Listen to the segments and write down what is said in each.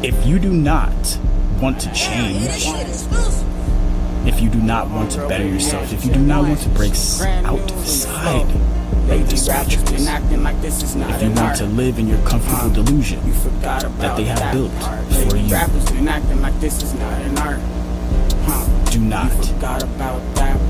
If you do not want to change, if you do not want to better yourself, if you do not want to break outside of this matrix, if you want to live in your comfortable delusion that they have built for you, do not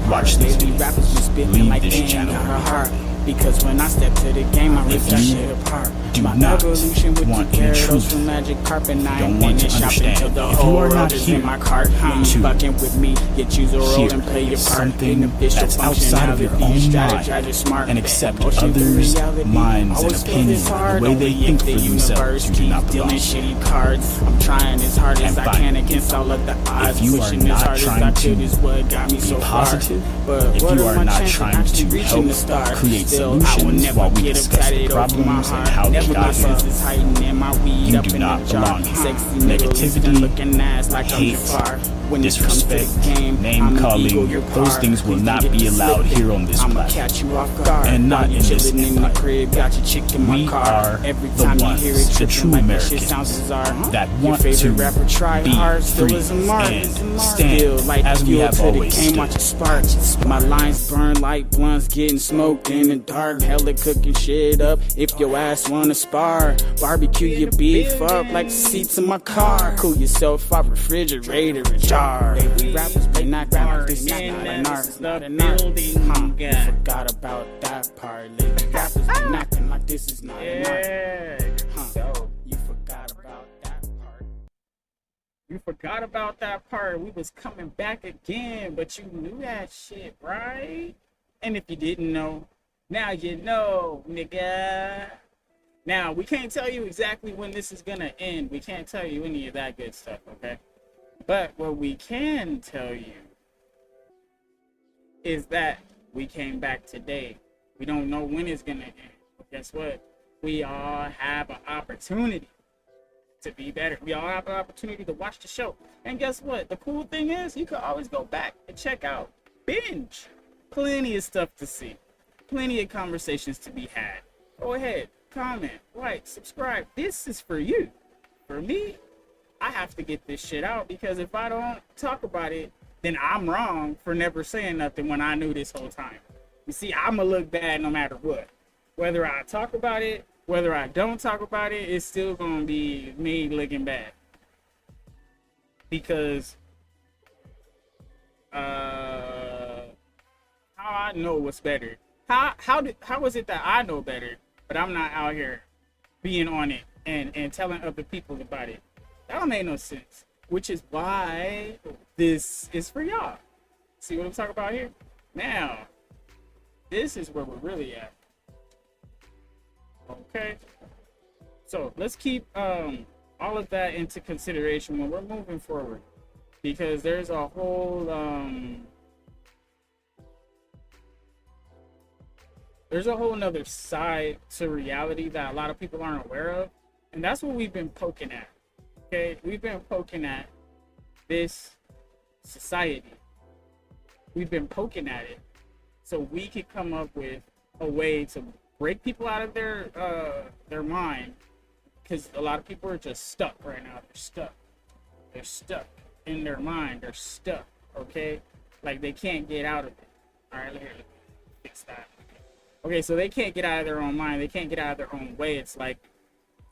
watch these videos. Leave this channel. Because when I step to the game, I rip that shit apart. Do My not evolution with want the any gyarados truth. from Magic Carpet, and I Don't ain't want to been shopping till understand. the If you whole are not world is here in my cart. You to fucking with me, you choose a role hear and play your part. something Beneficial that's outside of your functionality, own mind strategize smart. and accept Motion to others' reality. minds and Always feel opinions this and hard, the way they only think if the for themselves, universe you do not keeps dealing belong. shitty cards. I'm trying as hard as I fight. can against all of the odds. If you are Pushing as not hard as I trying could to is what got me be so positive, far. But if what you are are my not chances trying actually to reaching the help stars? create Still, I will solutions never while we get discuss the tatted over my problems and heart. how they Never my got here, senses heightened and my weed you up do in not the jar. belong here. Sexy Middle Eastern Negativity, looking ass like I'm hate, Jafar. When disrespect, it comes to the game, name I'm calling, illegal, you're those par. things will Please not don't get be to allowed slipping. here on this I'ma platform. catch you off guard. And not While you in this chilling in the empire. crib, got your chick in my We car. are Every the time ones, you hear it, the tripping true like that Americans shit sounds bizarre. that Your want favorite to rapper try be hard, still free is a mark. and Still stand like as the we fuel have to the always game, stood. watch it spark. My lines burn like blunts getting smoked in the dark. Hella cooking shit up if your ass wanna spar. Barbecue your beef up like the seats in my car. Cool yourself up, refrigerator and jar. Baby rappers be not like this, not an art, not an art. You forgot about that part. Lady rappers be acting like this is not an art. You forgot about that part. You forgot about that part. We was coming back again, but you knew that shit, right? And if you didn't know, now you know, nigga. Now, we can't tell you exactly when this is gonna end. We can't tell you any of that good stuff, okay? But what we can tell you is that we came back today. We don't know when it's gonna end. But guess what? We all have an opportunity to be better. We all have an opportunity to watch the show. And guess what? The cool thing is you can always go back and check out, binge. Plenty of stuff to see. Plenty of conversations to be had. Go ahead, comment, like, subscribe. This is for you. For me, I have to get this shit out because if I don't talk about it, then I'm wrong for never saying nothing when I knew this whole time. You see, I'ma look bad no matter what. Whether I talk about it, whether I don't talk about it, it's still gonna be me looking bad. Because how I know what's better. How is it that I know better, but I'm not out here being on it and telling other people about it? That don't make no sense. Which is why this is for y'all. See what I'm talking about here? Now, this is where we're really at. Okay. So let's keep all of that into consideration when we're moving forward, because there's a whole nother side to reality that a lot of people aren't aware of, and that's what we've been poking at. Okay, we've been poking at this society. We've been poking at it so we could come up with a way to break people out of their mind, because a lot of people are just stuck right now. They're stuck in their mind. They're stuck. Okay, like they can't get out of it. All right, let me fix that. Okay, so they can't get out of their own mind. They can't get out of their own way. It's like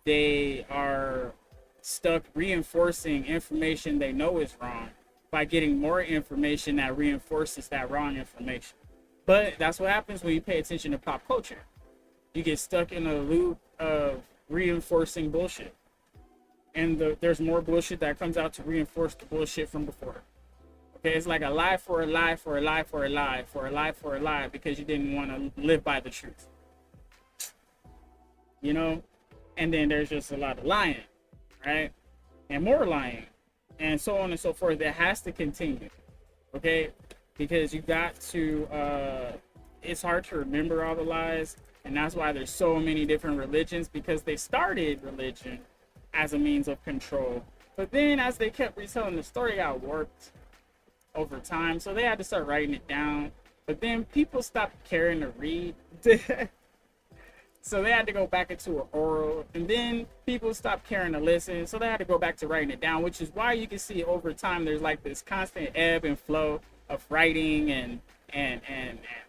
they are stuck reinforcing information they know is wrong by getting more information that reinforces that wrong information. But that's what happens when you pay attention to pop culture. You get stuck in a loop of reinforcing bullshit. And there's more bullshit that comes out to reinforce the bullshit from before. Okay, it's like a lie for a lie for a lie for a lie for a lie for a lie because you didn't want to live by the truth. You know? And then there's just a lot of lying, right? And more lying, and so on and so forth. That has to continue, okay? Because you got to, it's hard to remember all the lies, and that's why there's so many different religions, because they started religion as a means of control. But then as they kept retelling the story, it got warped over time, so they had to start writing it down. But then people stopped caring to read. So they had to go back into an oral, and then people stopped caring to listen, so they had to go back to writing it down, which is why you can see over time there's like this constant ebb and flow of writing and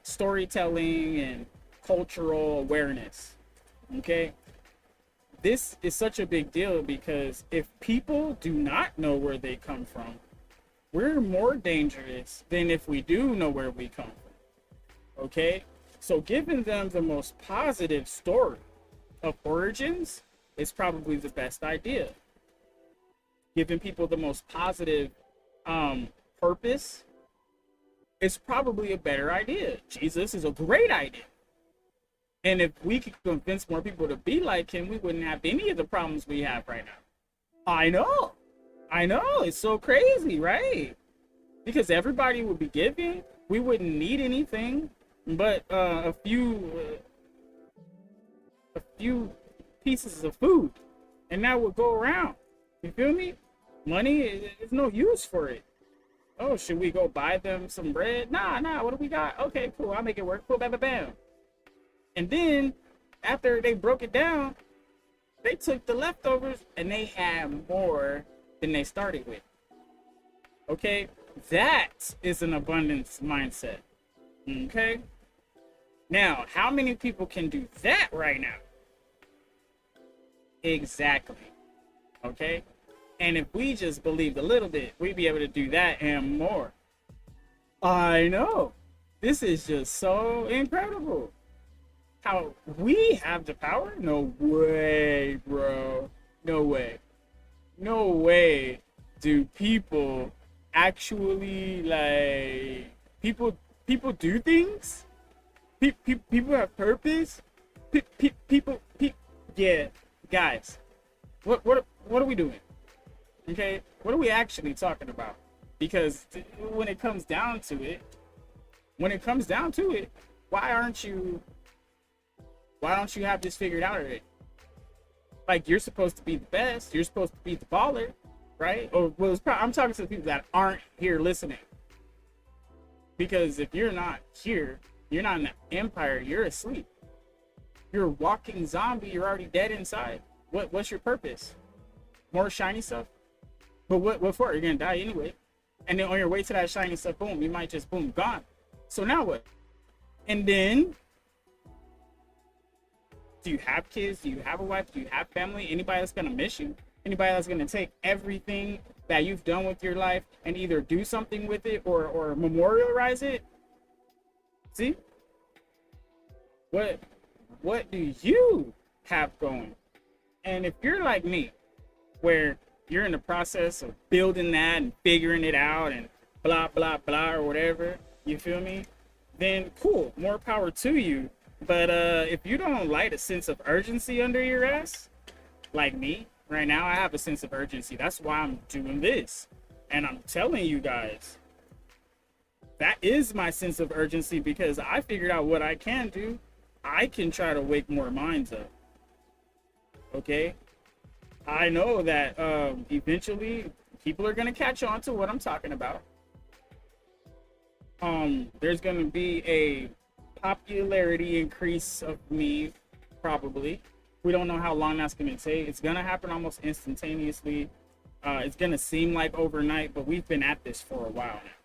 storytelling and cultural awareness. Okay, this is such a big deal because if people do not know where they come from, we're more dangerous than if we do know where we come from. Okay, so giving them the most positive story of origins is probably the best idea. Giving people the most positive purpose is probably a better idea. Jesus is a great idea. And if we could convince more people to be like him, we wouldn't have any of the problems we have right now. I know. It's so crazy, right? Because everybody would be giving. We wouldn't need anything but a few pieces of food, and that would go around. You feel me? Money is no use for it. Oh, should we go buy them some bread? Nah. What do we got? Okay, cool. I'll make it work. Cool. Bam, bam, bam. And then after they broke it down, they took the leftovers and they had more than they started with. Okay, that is an abundance mindset. Okay. Now, how many people can do that right now? Exactly. Okay? And if we just believed a little bit, we'd be able to do that and more. I know. This is just so incredible. How we have the power? No way, bro. No way. No way do people actually, like, people do things? People have purpose. People. Yeah, guys. What are we doing? Okay, what are we actually talking about? Because when it comes down to it, why don't you have this figured out already? Like, you're supposed to be the best. You're supposed to be the baller, right? Or well, I'm talking to the people that aren't here listening. Because if you're not here, you're not in the empire, you're asleep. You're a walking zombie, you're already dead inside. What's your purpose? More shiny stuff? But what for? You're gonna die anyway. And then on your way to that shiny stuff, boom, you might just boom, gone. So now what? And then, do you have kids? Do you have a wife? Do you have family? Anybody that's gonna miss you? Anybody that's gonna take everything that you've done with your life and either do something with it or memorialize it? See? What do you have going? And if you're like me, where you're in the process of building that and figuring it out and blah, blah, blah, or whatever, you feel me? Then cool, more power to you. But if you don't light a sense of urgency under your ass, like me, right now I have a sense of urgency. That's why I'm doing this. And I'm telling you guys, that is my sense of urgency, because I figured out what I can do. I can try to wake more minds up. Okay? I know that eventually people are going to catch on to what I'm talking about. There's going to be a popularity increase of me, probably. We don't know how long that's going to take. It's going to happen almost instantaneously. It's going to seem like overnight, but we've been at this for a while now.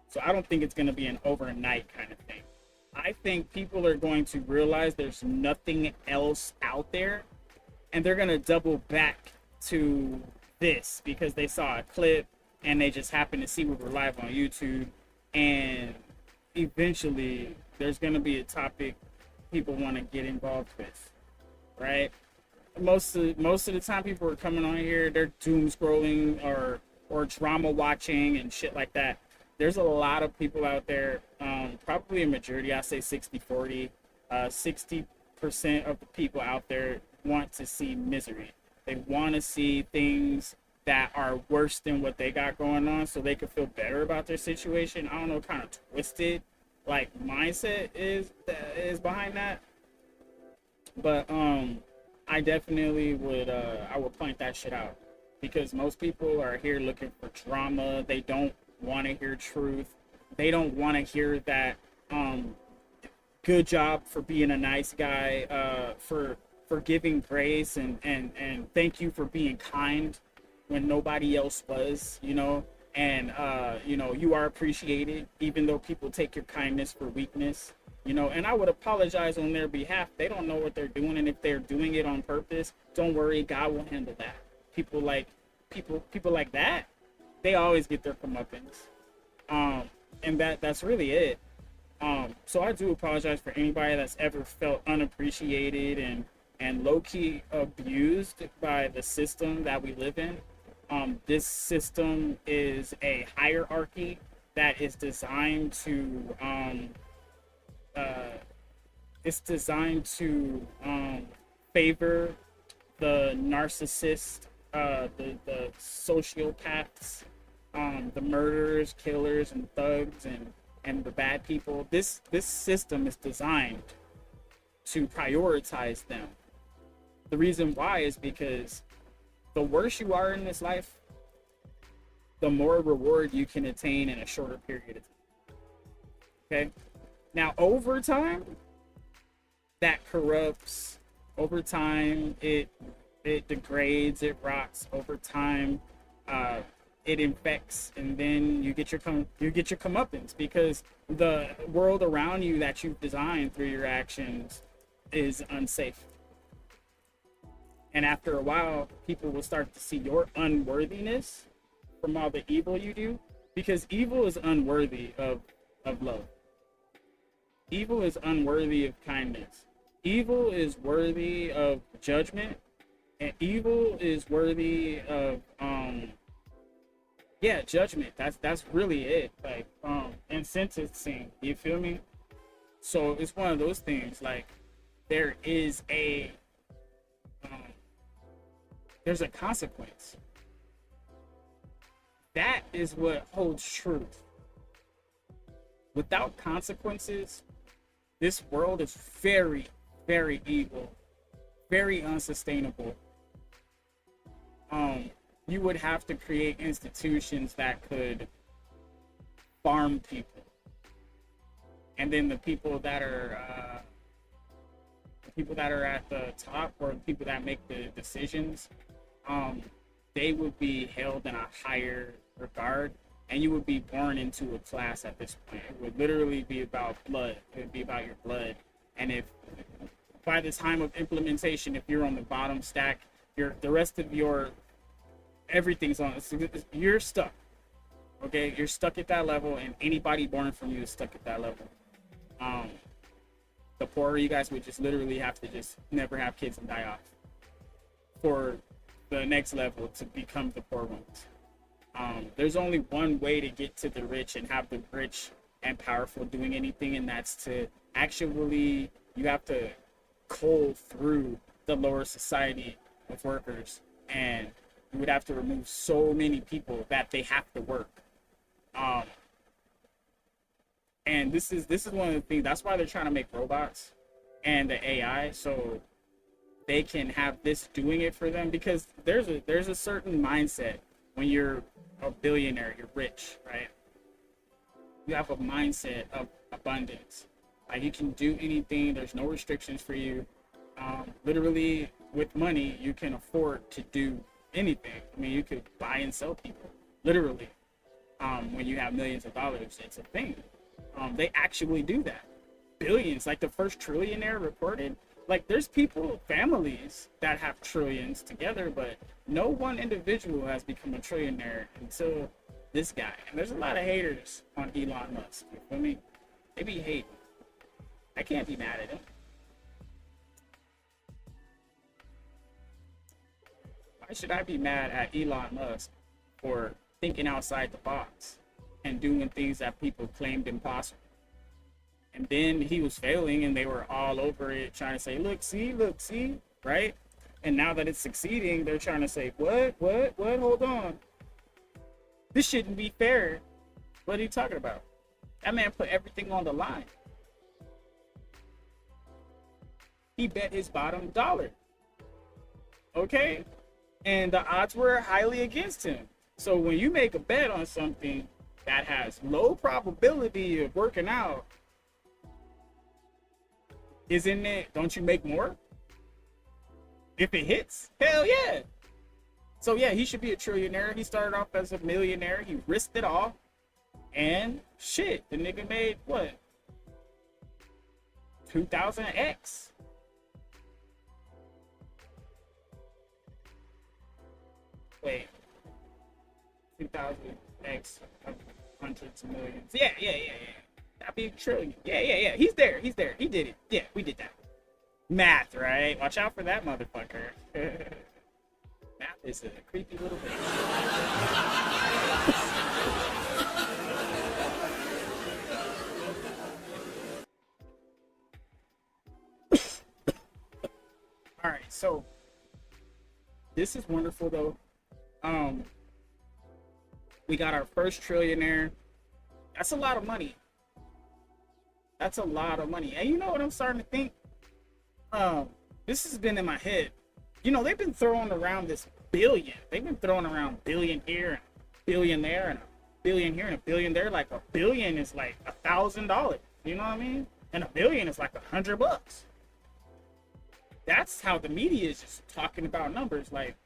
So I don't think it's going to be an overnight kind of thing. I think people are going to realize there's nothing else out there, and they're going to double back to this because they saw a clip and they just happened to see we were live on YouTube. And eventually there's going to be a topic people want to get involved with, right? Most of the time people are coming on here, they're doom scrolling or drama watching and shit like that. There's a lot of people out there, probably a majority, I say 60-40, 60% of the people out there want to see misery. They want to see things that are worse than what they got going on so they can feel better about their situation. I don't know, kind of twisted like mindset is behind that. But I definitely would I would point that shit out, because most people are here looking for drama. They don't want to hear truth. They don't want to hear that good job for being a nice guy, for giving grace, and thank you for being kind when nobody else was, you know. And you know, you are appreciated, even though people take your kindness for weakness, you know. And I would apologize on their behalf. They don't know what they're doing, and if they're doing it on purpose, don't worry, God will handle that. People like that, they always get their comeuppance. And that's really it. So I do apologize for anybody that's ever felt unappreciated and low-key abused by the system that we live in. This system is a hierarchy that is designed to favor the narcissist, the sociopaths, the murderers, killers, and thugs, and the bad people. This system is designed to prioritize them. The reason why is because the worse you are in this life, the more reward you can attain in a shorter period of time. Okay? Now, over time, that corrupts. Over time, it degrades, it rots. Over time, it infects, and then you get your comeuppance, because the world around you that you've designed through your actions is unsafe. And after a while, people will start to see your unworthiness from all the evil you do, because evil is unworthy of love. Evil is unworthy of kindness. Evil is worthy of judgment, and evil is worthy of judgment. That's really it. Like and sentencing. You feel me? So it's one of those things. Like there is there's a consequence. That is what holds truth. Without consequences, this world is very, very evil, very unsustainable. You would have to create institutions that could farm people, and then the people that are at the top, or the people that make the decisions, they would be held in a higher regard, and you would be born into a class at this point. It would literally be about blood. It would be about your blood. And if by the time of implementation, if you're on the bottom stack, the rest of your everything's on. You're stuck. Okay, you're stuck at that level, and anybody born from you is stuck at that level. The poorer you guys would just literally have to just never have kids and die off for the next level to become the poor ones. There's only one way to get to the rich and have the rich and powerful doing anything, and that's to actually, you have to cull through the lower society of workers, and you would have to remove so many people that they have to work. And this is one of the things. That's why they're trying to make robots and the AI, so they can have this doing it for them. Because there's a certain mindset when you're a billionaire, you're rich, right? You have a mindset of abundance. Like you can do anything. There's no restrictions for you. Literally, with money, you can afford to do anything. I mean, you could buy and sell people. Literally, when you have millions of dollars, it's a thing. They actually do that. Billions, like the first trillionaire reported. Like there's people, families that have trillions together, but no one individual has become a trillionaire until this guy. And there's a lot of haters on Elon Musk. You feel me? They be hating. I can't be mad at him. Why should I be mad at Elon Musk for thinking outside the box and doing things that people claimed impossible? And then he was failing, and they were all over it, trying to say, look, see, right? And now that it's succeeding, they're trying to say, what, hold on. This shouldn't be fair. What are you talking about? That man put everything on the line. He bet his bottom dollar. Okay? And the odds were highly against him. So when you make a bet on something that has low probability of working out, Isn't it? Don't you make more? If it hits, hell yeah. So yeah, he should be a trillionaire. He started off as a millionaire. He risked it all. And shit, the nigga made what? 2000x. Wait. 2000x of hundreds of millions. Yeah. That'd be a trillion. Yeah. He's there. He did it. Yeah, we did that. Math, right? Watch out for that motherfucker. Math is a creepy little bitch. All right, so this is wonderful though. We got our first trillionaire. That's a lot of money. That's a lot of money. And you know what I'm starting to think? This has been in my head. You know, they've been throwing around this billion. They've been throwing around billion here and billion there and a billion here and a billion there. Like a billion is like $1,000. You know what I mean? And a billion is like $100. That's how the media is just talking about numbers. Like,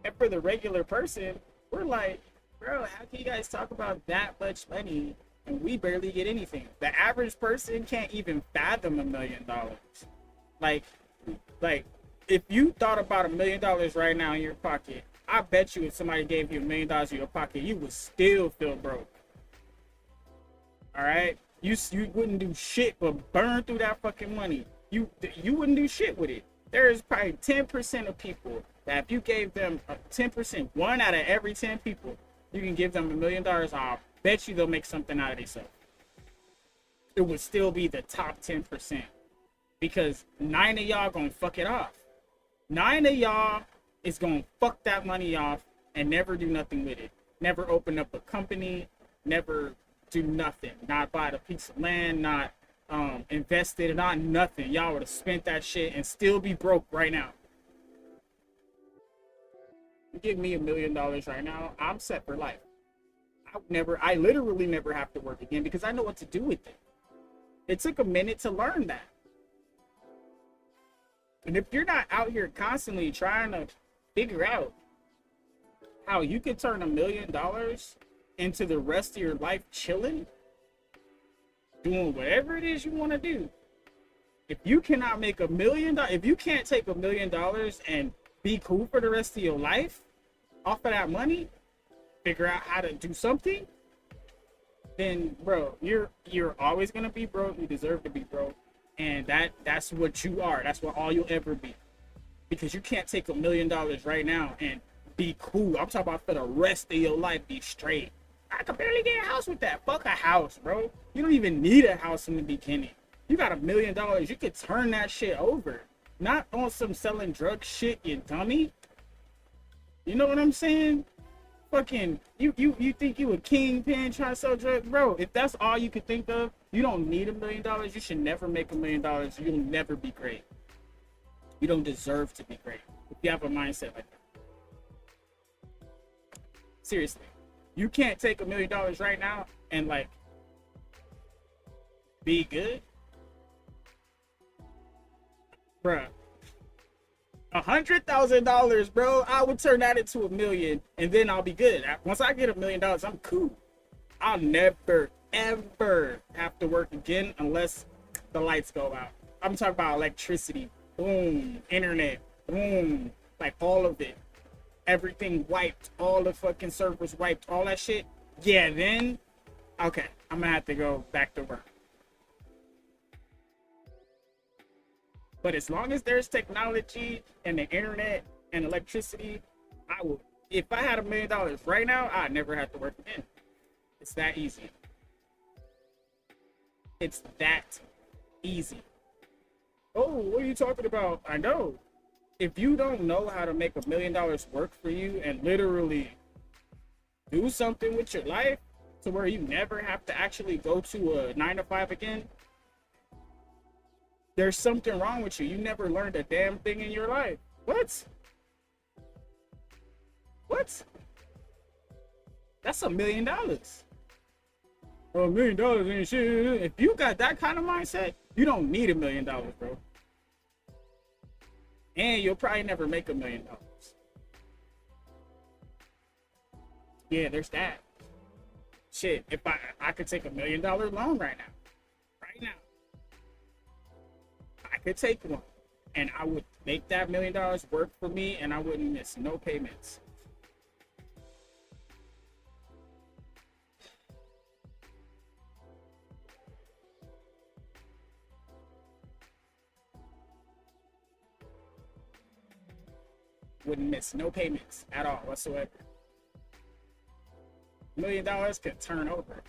and for the regular person, we're like, bro, how can you guys talk about that much money and we barely get anything? The average person can't even fathom $1 million. Like if you thought about $1 million right now in your pocket, I bet you if somebody gave you $1 million in your pocket, you would still feel broke. All right, you wouldn't do shit but burn through that fucking money. You wouldn't do shit with it. There is probably 10% of people that if you gave them 10%, 1 out of every 10 people, you can give them $1 million. I'll bet you they'll make something out of themselves. It would still be the top 10%. Because 9 of y'all gonna fuck it off. 9 of y'all is gonna fuck that money off and never do nothing with it. Never open up a company, never do nothing. Not buy a piece of land, not invest it, not nothing. Y'all would have spent that shit and still be broke right now. You give me $1 million right now, I'm set for life. I literally never have to work again because I know what to do with it. It took a minute to learn that. And if you're not out here constantly trying to figure out how you could turn $1 million into the rest of your life chilling, doing whatever it is you want to do. If you cannot make $1 million, if you can't take $1 million and be cool for the rest of your life off of that money, figure out how to do something, then bro, you're always gonna be broke. You deserve to be broke. And that's what you are. That's what all you'll ever be. Because you can't take $1 million right now and be cool. I'm talking about for the rest of your life, be straight. I could barely get a house with that. Fuck a house, bro. You don't even need a house in the beginning. You got $1 million. You could turn that shit over. Not on some selling drug shit, you dummy. You know what I'm saying? Fucking, you think you a kingpin trying to sell drugs? Bro, if that's all you could think of, you don't need $1 million. You should never make $1 million. You'll never be great. You don't deserve to be great if you have a mindset like that. Seriously, you can't take $1 million right now and like be good, bruh. $100,000, bro. I would turn that into $1 million, and then I'll be good. Once I get $1 million, I'm cool. I'll never ever have to work again unless the lights go out. I'm talking about electricity, boom, internet, boom, like all of it, everything wiped, all the fucking servers wiped, all that shit. Yeah, then okay, I'm gonna have to go back to work. But as long as there's technology and the internet and electricity, I will. If I had $1 million right now, I'd never have to work again. It's that easy. It's that easy. Oh, what are you talking about? I know. If you don't know how to make $1 million work for you and literally do something with your life to where you never have to actually go to a 9-to-5 again, there's something wrong with you. You never learned a damn thing in your life. What? What? That's $1 million. Oh, $1 million ain't shit. If you got that kind of mindset, you don't need $1 million, bro. And you'll probably never make $1 million. Yeah, there's that. Shit, if I could take $1 million loan right now, I could take one, and I would make that $1 million work for me, and I wouldn't miss no payments. Wouldn't miss no payments at all whatsoever. $1 million could turn over.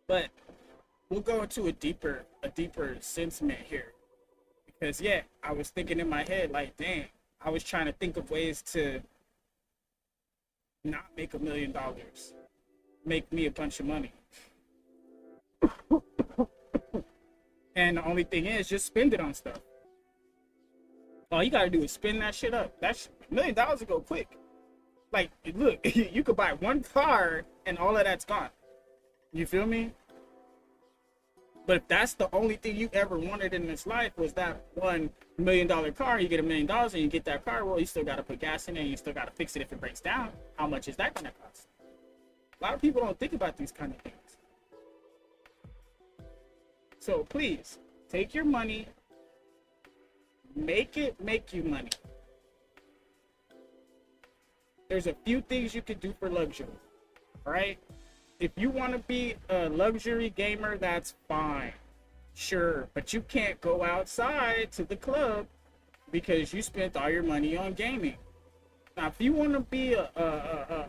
But we'll go into a deeper sentiment here. Because yeah, I was thinking in my head, like, dang, I was trying to think of ways to not make $1 million. Make me a bunch of money. And the only thing is, just spend it on stuff. All you gotta do is spend that shit up. That's $1 million will go quick. Like, look, you could buy one car and all of that's gone. You feel me? But if that's the only thing you ever wanted in this life was that $1 million car, you get $1 million and you get that car, well, you still gotta put gas in it and you still gotta fix it if it breaks down. How much is that gonna cost? A lot of people don't think about these kind of things. So please, take your money, make it make you money. There's a few things you can do for luxury, right? If you want to be a luxury gamer, that's fine. Sure, but you can't go outside to the club because you spent all your money on gaming. Now, if you want to be a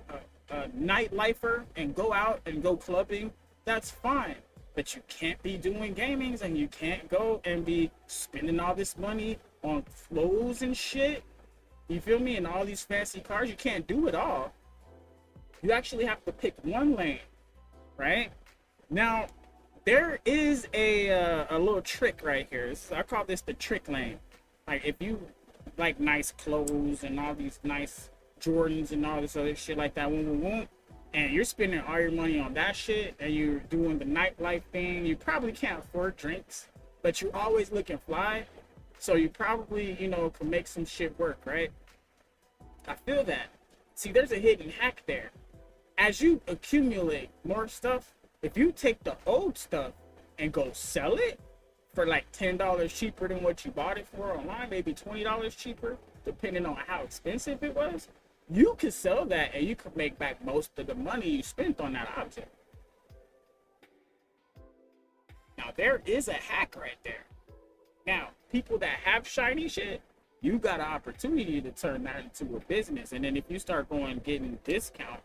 nightlifer and go out and go clubbing, that's fine. But you can't be doing gamings and you can't go and be spending all this money on clothes and shit. You feel me? And all these fancy cars, you can't do it all. You actually have to pick one lane, right? Now, there is a little trick right here. I call this the trick lane. Like, if you like nice clothes and all these nice Jordans and all this other shit like that, and you're spending all your money on that shit and you're doing the nightlife thing, you probably can't afford drinks, but you're always looking fly, so you probably, you know, can make some shit work, right? I feel that. See, there's a hidden hack there. As you accumulate more stuff, if you take the old stuff and go sell it for like $10 cheaper than what you bought it for online, maybe $20 cheaper, depending on how expensive it was, you could sell that and you could make back most of the money you spent on that object. Now, there is a hack right there. Now, people that have shiny shit, you got an opportunity to turn that into a business. And then if you start getting discount,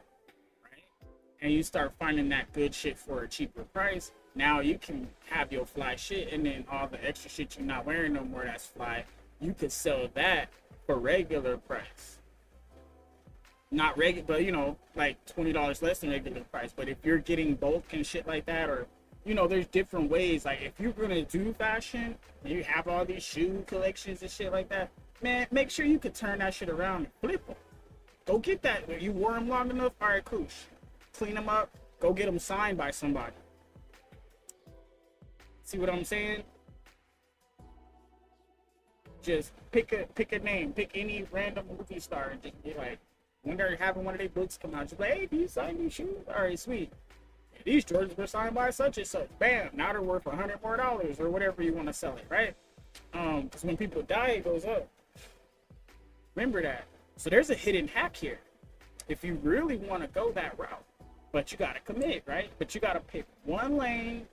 right, and you start finding that good shit for a cheaper price, now you can have your fly shit, and then all the extra shit you're not wearing no more that's fly, you could sell that for regular price. Not regular, but you know, like $20 less than regular price. But if you're getting bulk and shit like that, or you know, there's different ways. Like if you're gonna do fashion and you have all these shoe collections and shit like that, man, make sure you could turn that shit around and flip them. Go get that. You wore them long enough, all right, cool. Clean them up. Go get them signed by somebody. See what I'm saying? Just pick a name, pick any random movie star, and just be like, when they're having one of their books come out, just like, hey, do you sign these shoes? All right, sweet. These Jordans were signed by such and such. Bam, now they're worth $100 more or whatever you want to sell it, right? Because when people die, it goes up. Remember that. So there's a hidden hack here. If you really want to go that route, but you got to commit, right? But you got to pick one lane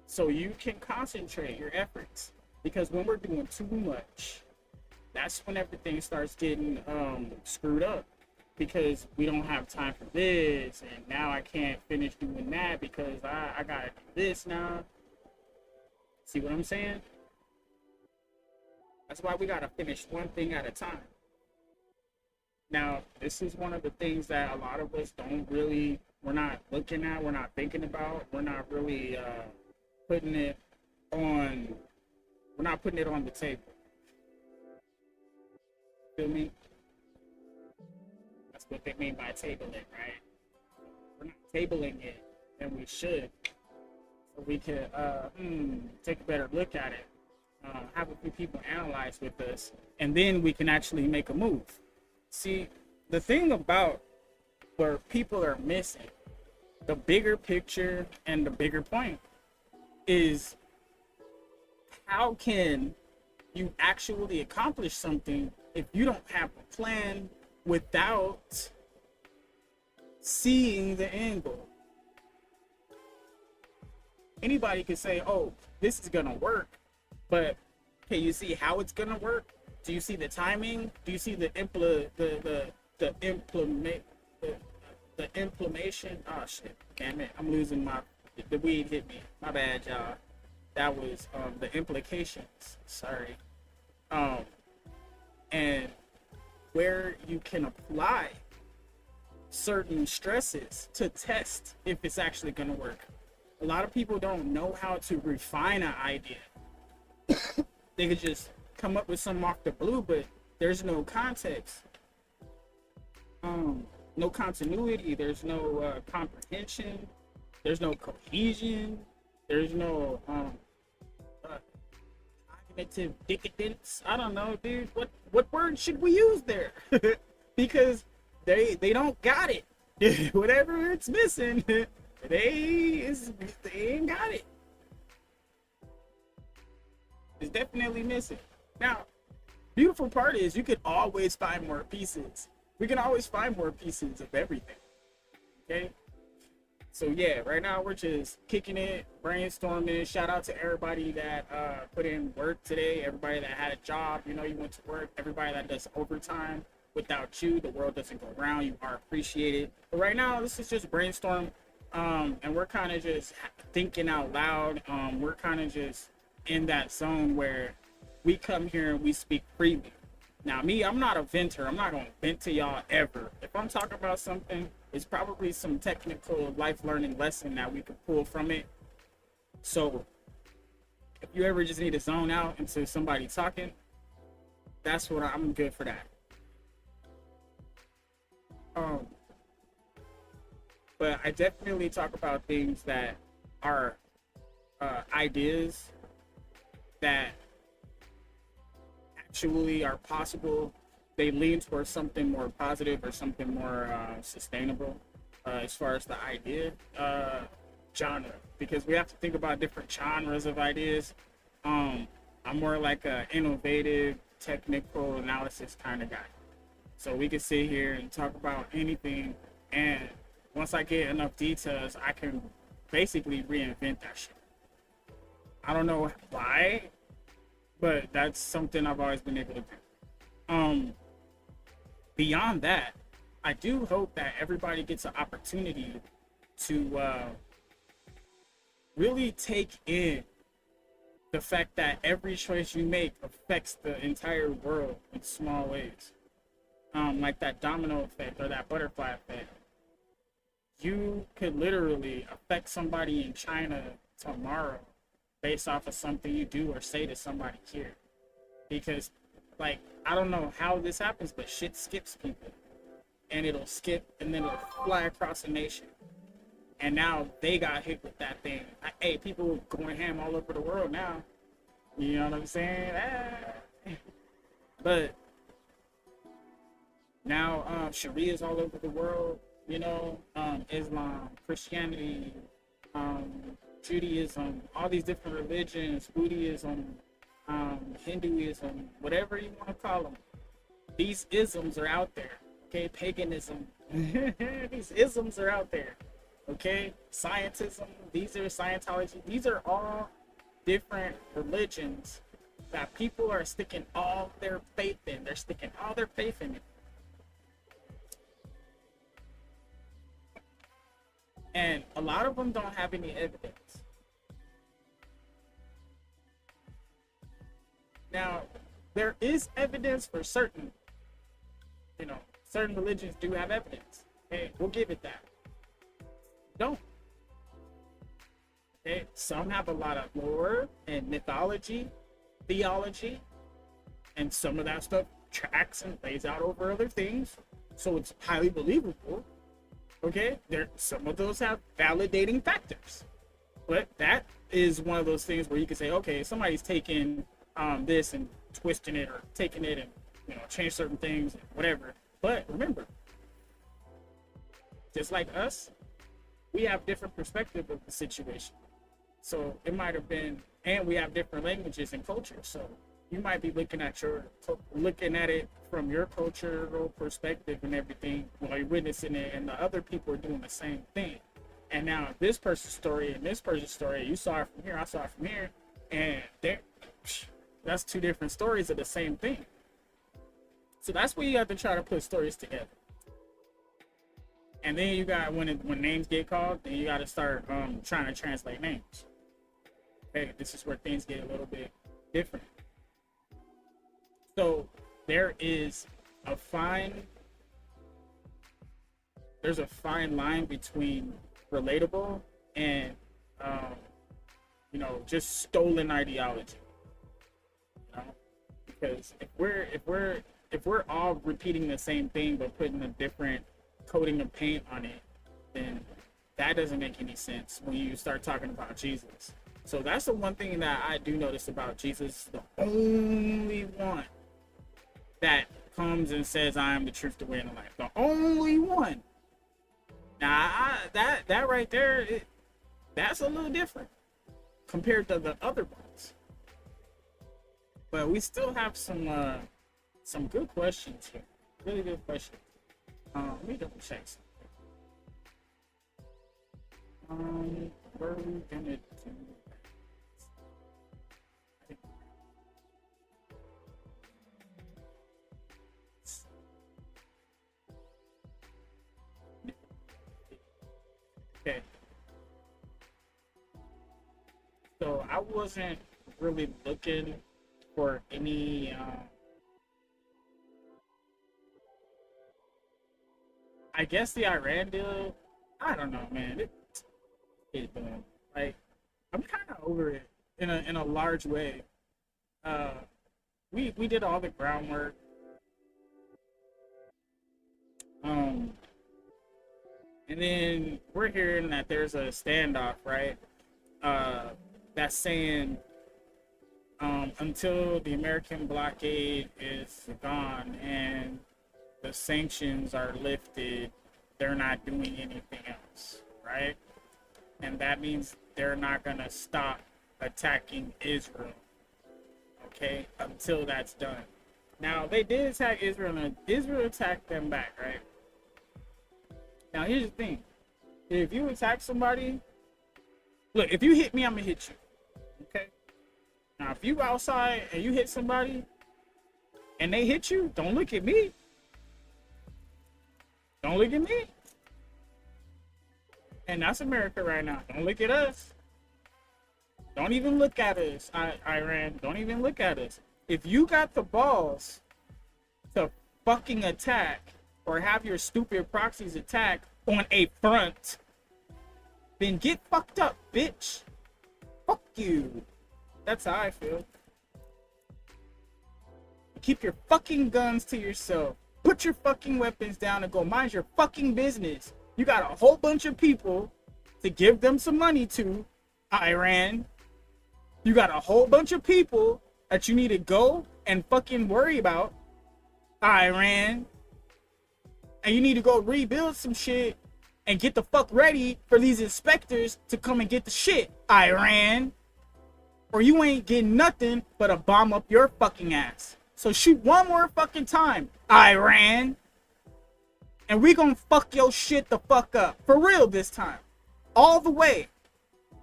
so you can concentrate your efforts. Because when we're doing too much, that's when everything starts getting screwed up, because we don't have time for this, and now I can't finish doing that because I gotta do this now. See what I'm saying? That's why we gotta finish one thing at a time. Now, this is one of the things that a lot of us we're not looking at, we're not thinking about, we're not really putting it on We're not putting it on the table. Feel me? That's what they mean by tabling, right? We're not tabling it, and we should. So we could take a better look at it. Have a few people analyze with us, and then we can actually make a move. See, the thing about where people are missing the bigger picture and the bigger point is, how can you actually accomplish something if you don't have a plan without seeing the end goal? Anybody could say, oh, this is gonna work, but can you see how it's gonna work? Do you see the timing? Do you see the implementation? Oh shit, damn it, I'm losing the weed hit me. My bad, y'all. That was the implications. Sorry. And where you can apply certain stresses to test if it's actually gonna work. A lot of people don't know how to refine an idea. They could just come up with something off the blue, but there's no context, no continuity, there's no comprehension, there's no cohesion, there's no cognitive decadence. I don't know, dude. What word should we use there? Because they don't got it. Whatever it's missing, they ain't got it. It's definitely missing. Now, beautiful part is you could always find more pieces. We can always find more pieces of everything. Okay? So yeah, right now we're just kicking it, brainstorming. Shout out to everybody that put in work today, everybody that had a job, you went to work, everybody that does overtime. Without you, the world doesn't go around. You are appreciated. But right now, this is just brainstorm, and we're kind of just thinking out loud. We're kind of just in that zone where we come here and we speak freely. Now me, I'm not a venter. I'm not gonna vent to y'all ever. If I'm talking about something, it's probably some technical life learning lesson that we could pull from it. So if you ever just need to zone out into somebody talking, that's what I'm good for that. But I definitely talk about things that are ideas that actually are possible. They lean towards something more positive or something more sustainable as far as the idea genre, because we have to think about different genres of ideas. I'm more like a innovative, technical analysis kind of guy. So we can sit here and talk about anything, and once I get enough details, I can basically reinvent that shit. I don't know why, but that's something I've always been able to do. Beyond that, I do hope that everybody gets an opportunity to really take in the fact that every choice you make affects the entire world in small ways. Like that domino effect or that butterfly effect. You could literally affect somebody in China tomorrow based off of something you do or say to somebody here. Because, like, I don't know how this happens, but shit skips people. And it'll skip and then it'll fly across the nation. And now they got hit with that thing. Hey, people going ham all over the world now. You know what I'm saying? But now Sharia's all over the world. Islam, Christianity, Judaism, all these different religions, Buddhism, Hinduism, whatever you want to call them. These isms are out there, okay? Paganism, these isms are out there, okay? Scientism, these are Scientology. These are all different religions that people are sticking all their faith in. They're sticking all their faith in it. And a lot of them don't have any evidence. Now, there is evidence for certain, certain religions do have evidence. Okay, we'll give it that. Don't. Okay, some have a lot of lore and mythology. theology, and some of that stuff tracks and plays out over other things, so it's highly believable. Okay, some of those have validating factors, but that is one of those things where you can say, okay, somebody's taking this and twisting it, or taking it and, you know, change certain things and whatever. But remember, just like us, we have different perspective of the situation. So it might have been, and we have different languages and cultures. So you might be looking at it from your cultural perspective and everything while you're witnessing it, and the other people are doing the same thing. And now this person's story and this person's story, you saw it from here, I saw it from here, and that's two different stories of the same thing. So that's where you have to try to put stories together. And then you got, when names get called, then you got to start trying to translate names. Okay, this is where things get a little bit different. So there's a fine line between relatable and you know, just stolen ideology. You know? Because if we're all repeating the same thing but putting a different coating of paint on it, then that doesn't make any sense when you start talking about Jesus. So that's the one thing that I do notice about Jesus. The only one that comes and says, I am the truth, the way, and the life. The only one. Now, that right there, that's a little different compared to the other ones. But we still have some good questions here. Really good questions. Let me double check something. What are we gonna do? Okay. So I wasn't really looking for any I guess the Iran deal, I don't know, man. Like, I'm kind of over it in a large way. We did all the groundwork. And then we're hearing that there's a standoff, right? That's saying until the American blockade is gone and the sanctions are lifted, they're not doing anything else, right? And that means they're not gonna stop attacking Israel, okay, until that's done. Now, they did attack Israel, and Israel attacked them back, right? Now, here's the thing. If you attack somebody, look, if you hit me, I'm gonna hit you, okay? Now, if you outside and you hit somebody and they hit you, don't look at me. Don't look at me. And that's America right now. Don't look at us. Don't even look at us, Iran. Don't even look at us. If you got the balls to fucking attack or have your stupid proxies attack on a front, then get fucked up, bitch. Fuck you. That's how I feel. Keep your fucking guns to yourself. Put your fucking weapons down and go mind your fucking business. You got a whole bunch of people to give them some money to, Iran. You got a whole bunch of people that you need to go and fucking worry about, Iran. And you need to go rebuild some shit and get the fuck ready for these inspectors to come and get the shit, Iran. Or you ain't getting nothing but a bomb up your fucking ass. So shoot one more fucking time, Iran. And we gonna fuck your shit the fuck up. For real this time. All the way.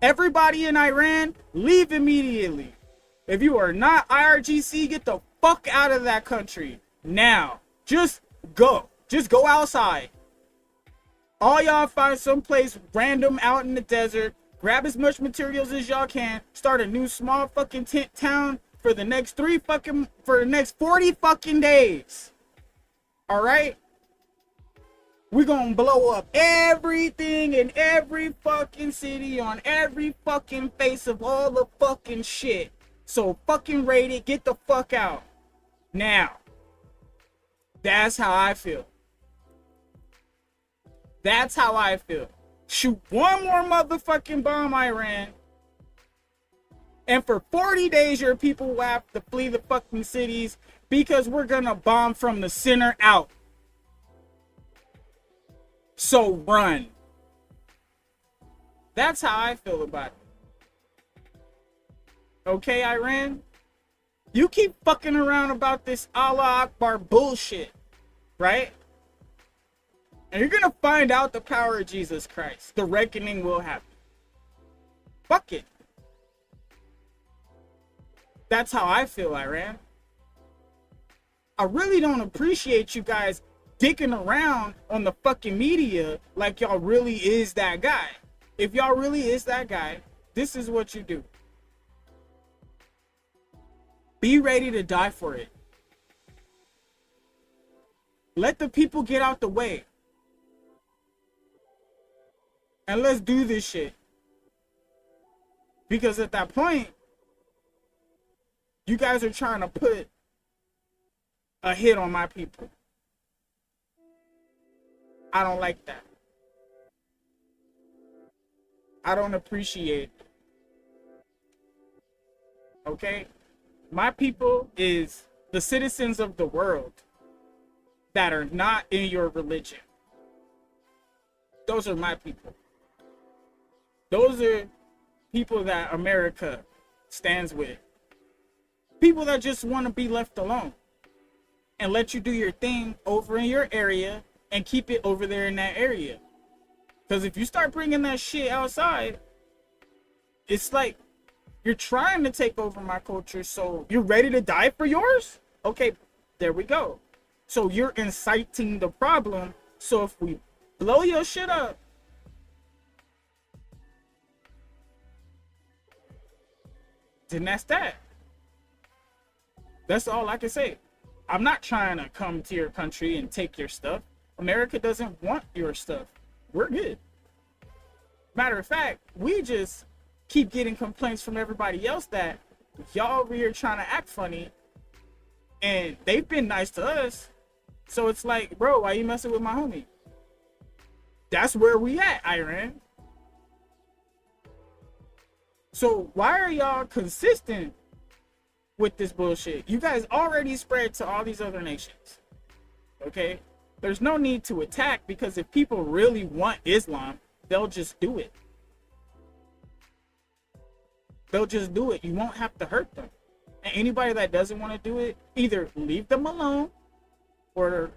Everybody in Iran, leave immediately. If you are not IRGC, get the fuck out of that country. Now. Just go. Just go outside. All y'all find some place random out in the desert. Grab as much materials as y'all can. Start a new small fucking tent town for the next 40 fucking days. Alright? We're gonna blow up everything in every fucking city on every fucking face of all the fucking shit. So fucking rate it, get the fuck out. Now, that's how I feel. That's how I feel. Shoot one more motherfucking bomb, Iran. And for 40 days, your people will have to flee the fucking cities because we're gonna bomb from the center out. So run. That's how I feel about it. Okay, Iran? You keep fucking around about this Allah Akbar bullshit, right? And you're gonna find out the power of Jesus Christ. The reckoning will happen. Fuck it. That's how I feel, Iran. I really don't appreciate you guys dicking around on the fucking media like y'all really is that guy. If y'all really is that guy, this is what you do. Be ready to die for it. Let the people get out the way. And let's do this shit. Because at that point, you guys are trying to put a hit on my people. I don't like that. I don't appreciate it. Okay? My people is the citizens of the world that are not in your religion. Those are my people. Those are people that America stands with. People that just want to be left alone and let you do your thing over in your area and keep it over there in that area. Because if you start bringing that shit outside, it's like you're trying to take over my culture, so you're ready to die for yours? Okay, there we go. So you're inciting the problem. So if we blow your shit up, then that's that. That's all I can say. I'm not trying to come to your country and take your stuff. America doesn't want your stuff. We're good. Matter of fact, we just keep getting complaints from everybody else that y'all over here trying to act funny, and they've been nice to us. So it's like, bro, why you messing with my homie? That's where we at, Iran. So why are y'all consistent with this bullshit? You guys already spread to all these other nations. Okay? There's no need to attack, because if people really want Islam, they'll just do it. They'll just do it. You won't have to hurt them. And anybody that doesn't want to do it, either leave them alone or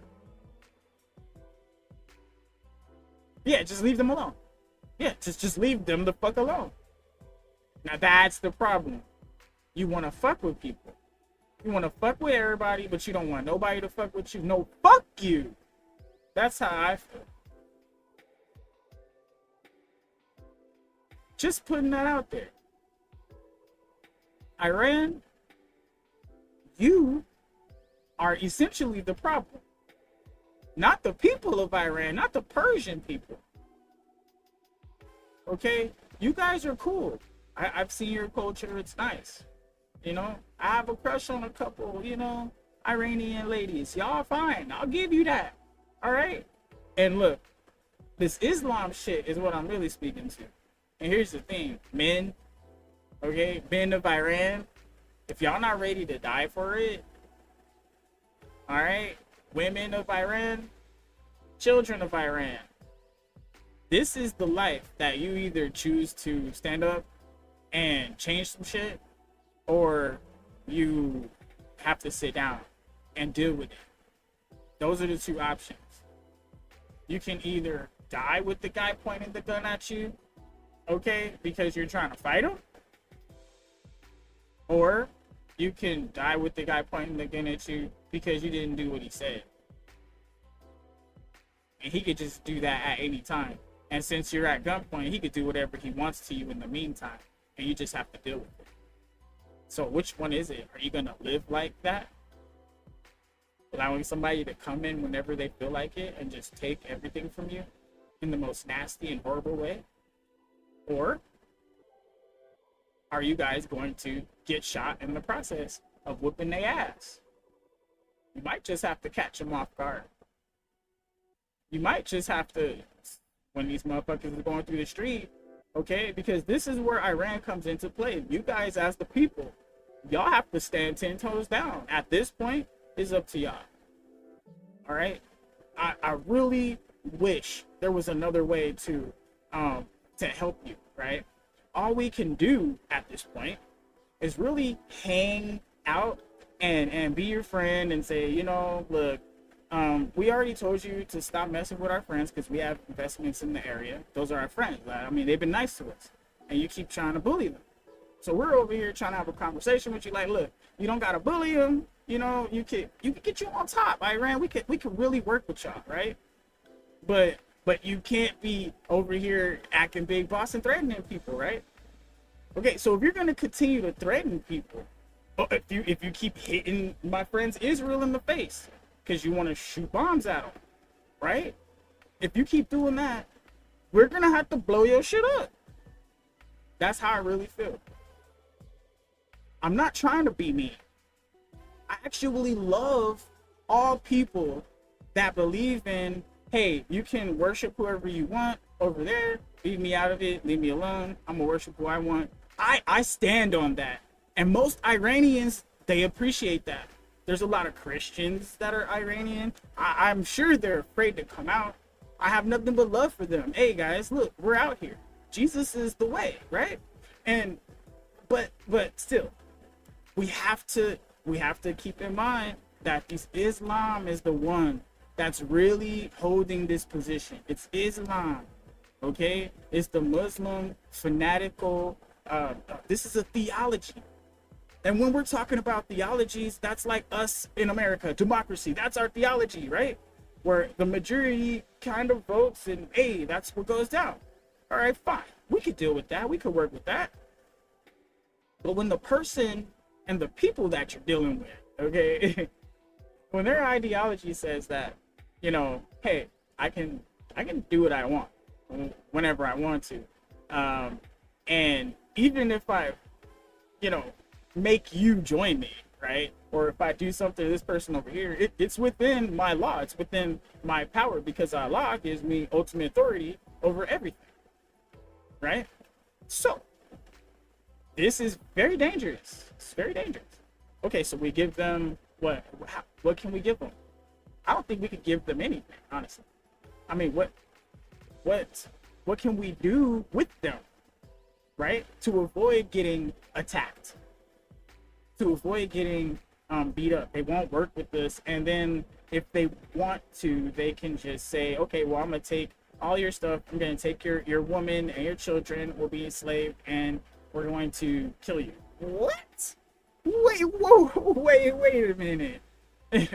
just leave them alone. Yeah, just leave them the fuck alone. Now that's the problem. You want to fuck with people. You want to fuck with everybody, but you don't want nobody to fuck with you. No, fuck you. That's how I feel. Just putting that out there. Iran, you are essentially the problem. Not the people of Iran, not the Persian people. Okay? You guys are cool. I've seen your culture, it's nice. You know, I have a crush on a couple, Iranian ladies. Y'all fine. I'll give you that. All right? And look, this Islam shit is what I'm really speaking to. And here's the thing, men, okay, men of Iran, if y'all not ready to die for it, all right, women of Iran, children of Iran, this is the life that you either choose to stand up and change some shit, or you have to sit down and deal with it. Those are the two options. You can either die with the guy pointing the gun at you, okay, because you're trying to fight him, or you can die with the guy pointing the gun at you because you didn't do what he said. And he could just do that at any time. And since you're at gunpoint, he could do whatever he wants to you in the meantime, and you just have to deal with it. So which one is it? Are you gonna live like that, allowing somebody to come in whenever they feel like it and just take everything from you in the most nasty and horrible way? Or are you guys going to get shot in the process of whooping their ass? You might just have to catch them off guard. You might just have to, when these motherfuckers are going through the street, okay? Because this is where Iran comes into play. You guys, as the people, y'all have to stand 10 toes down. At this point, it's up to y'all. All right? I really wish there was another way to help you, right? All we can do at this point is really hang out and be your friend and say, you know, look, we already told you to stop messing with our friends because we have investments in the area. Those are our friends. I mean, they've been nice to us, and you keep trying to bully them. So we're over here trying to have a conversation with you. Like, look, you don't gotta bully them. You know, you can get you on top, Iran. We could really work with y'all, right? But you can't be over here acting big boss and threatening people, right? Okay, so if you're gonna continue to threaten people, if you keep hitting my friends Israel in the face because you want to shoot bombs at them, right? If you keep doing that, we're gonna have to blow your shit up. That's how I really feel. I'm not trying to be mean. I actually love all people that believe in, hey, you can worship whoever you want over there, leave me out of it, leave me alone, I'm gonna worship who I want. I stand on that. And most Iranians, they appreciate that. There's a lot of Christians that are Iranian. I'm sure they're afraid to come out. I have nothing but love for them. Hey guys, look, we're out here. Jesus is the way, right? And but still, we have to keep in mind that Islam is the one that's really holding this position. It's Islam, okay? It's the Muslim fanatical. This is a theology. And when we're talking about theologies, that's like us in America, democracy. That's our theology, right? Where the majority kind of votes and, hey, that's what goes down. All right, fine. We could deal with that. We could work with that. But when the person and the people that you're dealing with, okay, when their ideology says that, you know, hey, I can do what I want whenever I want to. And even if I, you know, make you join me, right? Or if I do something to this person over here, it's within my law. It's within my power because Allah gives me ultimate authority over everything, right? So this is very dangerous. It's very dangerous. Okay, so we give them what can we give them? I don't think we could give them anything, honestly. I mean, what can we do with them, right? To avoid getting attacked, to avoid getting beat up. They won't work with this, and then if they want to, they can just say, okay, well, I'm gonna take all your stuff, I'm gonna take your woman and your children will be enslaved, and we're going to kill you. What? Wait a minute.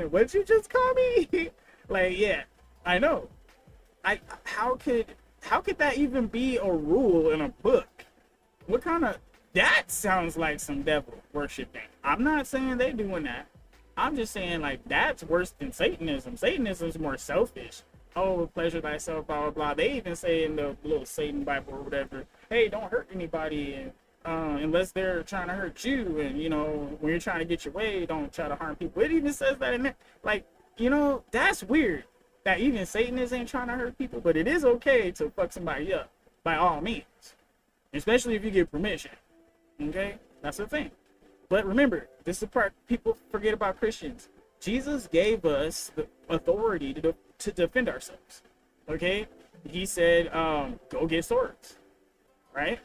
What'd you just call me? Like, yeah, I know. How could that even be a rule in a book? What kind of, that sounds like some devil worshiping. I'm not saying they're doing that. I'm just saying, like, that's worse than Satanism. Satanism's more selfish. Oh, pleasure thyself, blah, blah, blah. They even say in the little Satan Bible or whatever, hey, don't hurt anybody, and unless they're trying to hurt you, and, you know, when you're trying to get your way, don't try to harm people. It even says that in there. Like, you know, that's weird that even Satanists ain't trying to hurt people, but it is okay to fuck somebody up by all means, especially if you get permission. Okay, that's the thing. But remember, this is the part people forget about Christians. Jesus gave us the authority to defend ourselves. Okay, he said, go get swords, right?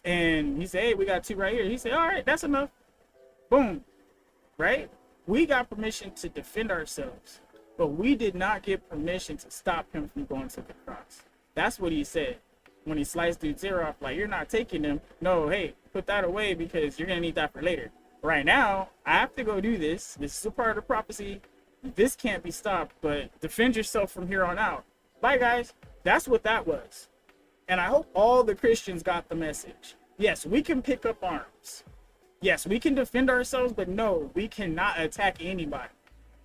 And he said, hey, we got 2 right here. He said, all right, that's enough. Boom, right? We got permission to defend ourselves, but we did not get permission to stop him from going to the cross. That's what he said when he sliced dude's ear off. Like, you're not taking him. No, hey, put that away because you're gonna need that for later. Right now, I have to go do this. This is a part of the prophecy. This can't be stopped, but defend yourself from here on out. Bye, guys. That's what that was. And I hope all the Christians got the message. Yes, we can pick up arms. Yes, we can defend ourselves, but no, we cannot attack anybody.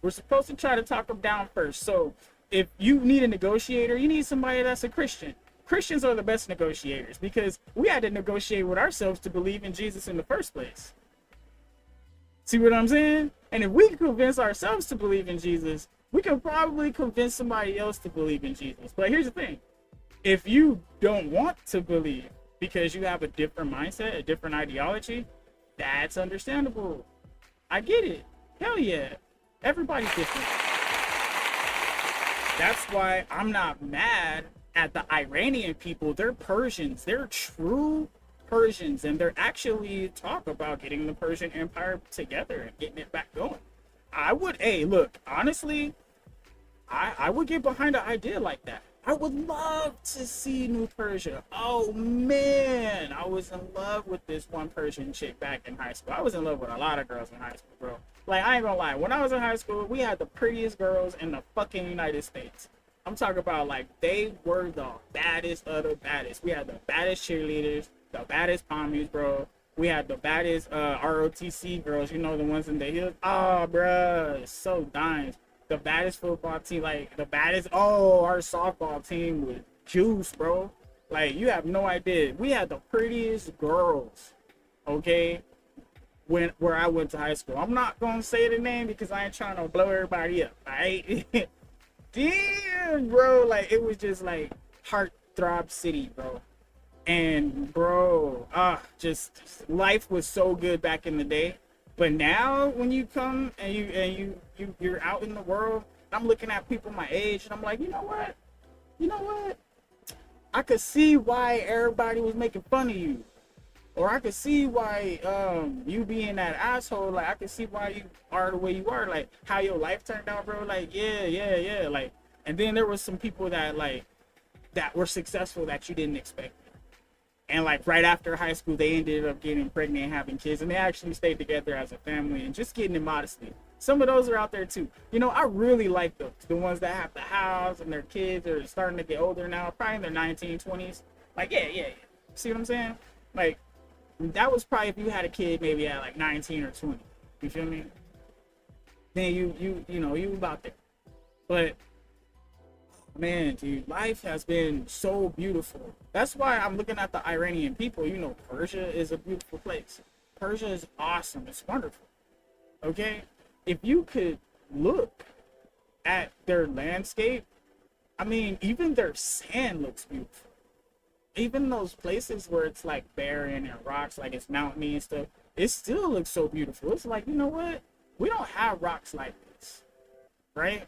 We're supposed to try to talk them down first. So if you need a negotiator, you need somebody that's a Christian. Christians are the best negotiators because we had to negotiate with ourselves to believe in Jesus in the first place. See what I'm saying? And if we can convince ourselves to believe in Jesus, we can probably convince somebody else to believe in Jesus. But here's the thing. If you don't want to believe because you have a different mindset, a different ideology, that's understandable. I get it. Hell yeah. Everybody's different. That's why I'm not mad at the Iranian people. They're Persians. They're true Persians. And they're actually talk about getting the Persian Empire together and getting it back going. I would, hey, look, honestly, I would get behind an idea like that. I would love to see New Persia. Oh man, I was in love with this one Persian chick back in high school. I was in love with a lot of girls in high school, bro. Like, I ain't gonna lie, when I was in high school, we had the prettiest girls in the fucking United States. I'm talking about, like, they were the baddest of the baddest. We had the baddest cheerleaders, the baddest pommies, bro. We had the baddest ROTC girls, you know, the ones in the hills. Oh, bruh, so dimes. The baddest football team, like the baddest, our softball team was juice, bro. Like, you have no idea. We had the prettiest girls, okay, where I went to high school. I'm not gonna say the name because I ain't trying to blow everybody up, right? Damn, bro, like, it was just like heartthrob city, bro. And bro, just life was so good back in the day. But now, when you come and you're out in the world, I'm looking at people my age, and I'm like, you know what? I could see why everybody was making fun of you, or I could see why you being that asshole. Like, I could see why you are the way you are, like how your life turned out, bro. Like, yeah. Like, and then there was some people that were successful that you didn't expect. And like right after high school, they ended up getting pregnant and having kids, and they actually stayed together as a family and just getting it modestly. Some of those are out there too. You know, I really like those. The ones that have the house and their kids are starting to get older now, probably in their 19, 20s. Like, yeah. See what I'm saying? Like, that was probably if you had a kid maybe at like 19 or 20. You feel me? Then you about there. But man, dude, life has been so beautiful. That's why I'm looking at the Iranian people. You know, Persia is a beautiful place. Persia is awesome. It's wonderful. Okay? If you could look at their landscape, I mean, even their sand looks beautiful. Even those places where it's like barren and rocks, like it's mountainy and stuff, it still looks so beautiful. It's like, you know what? We don't have rocks like this, right?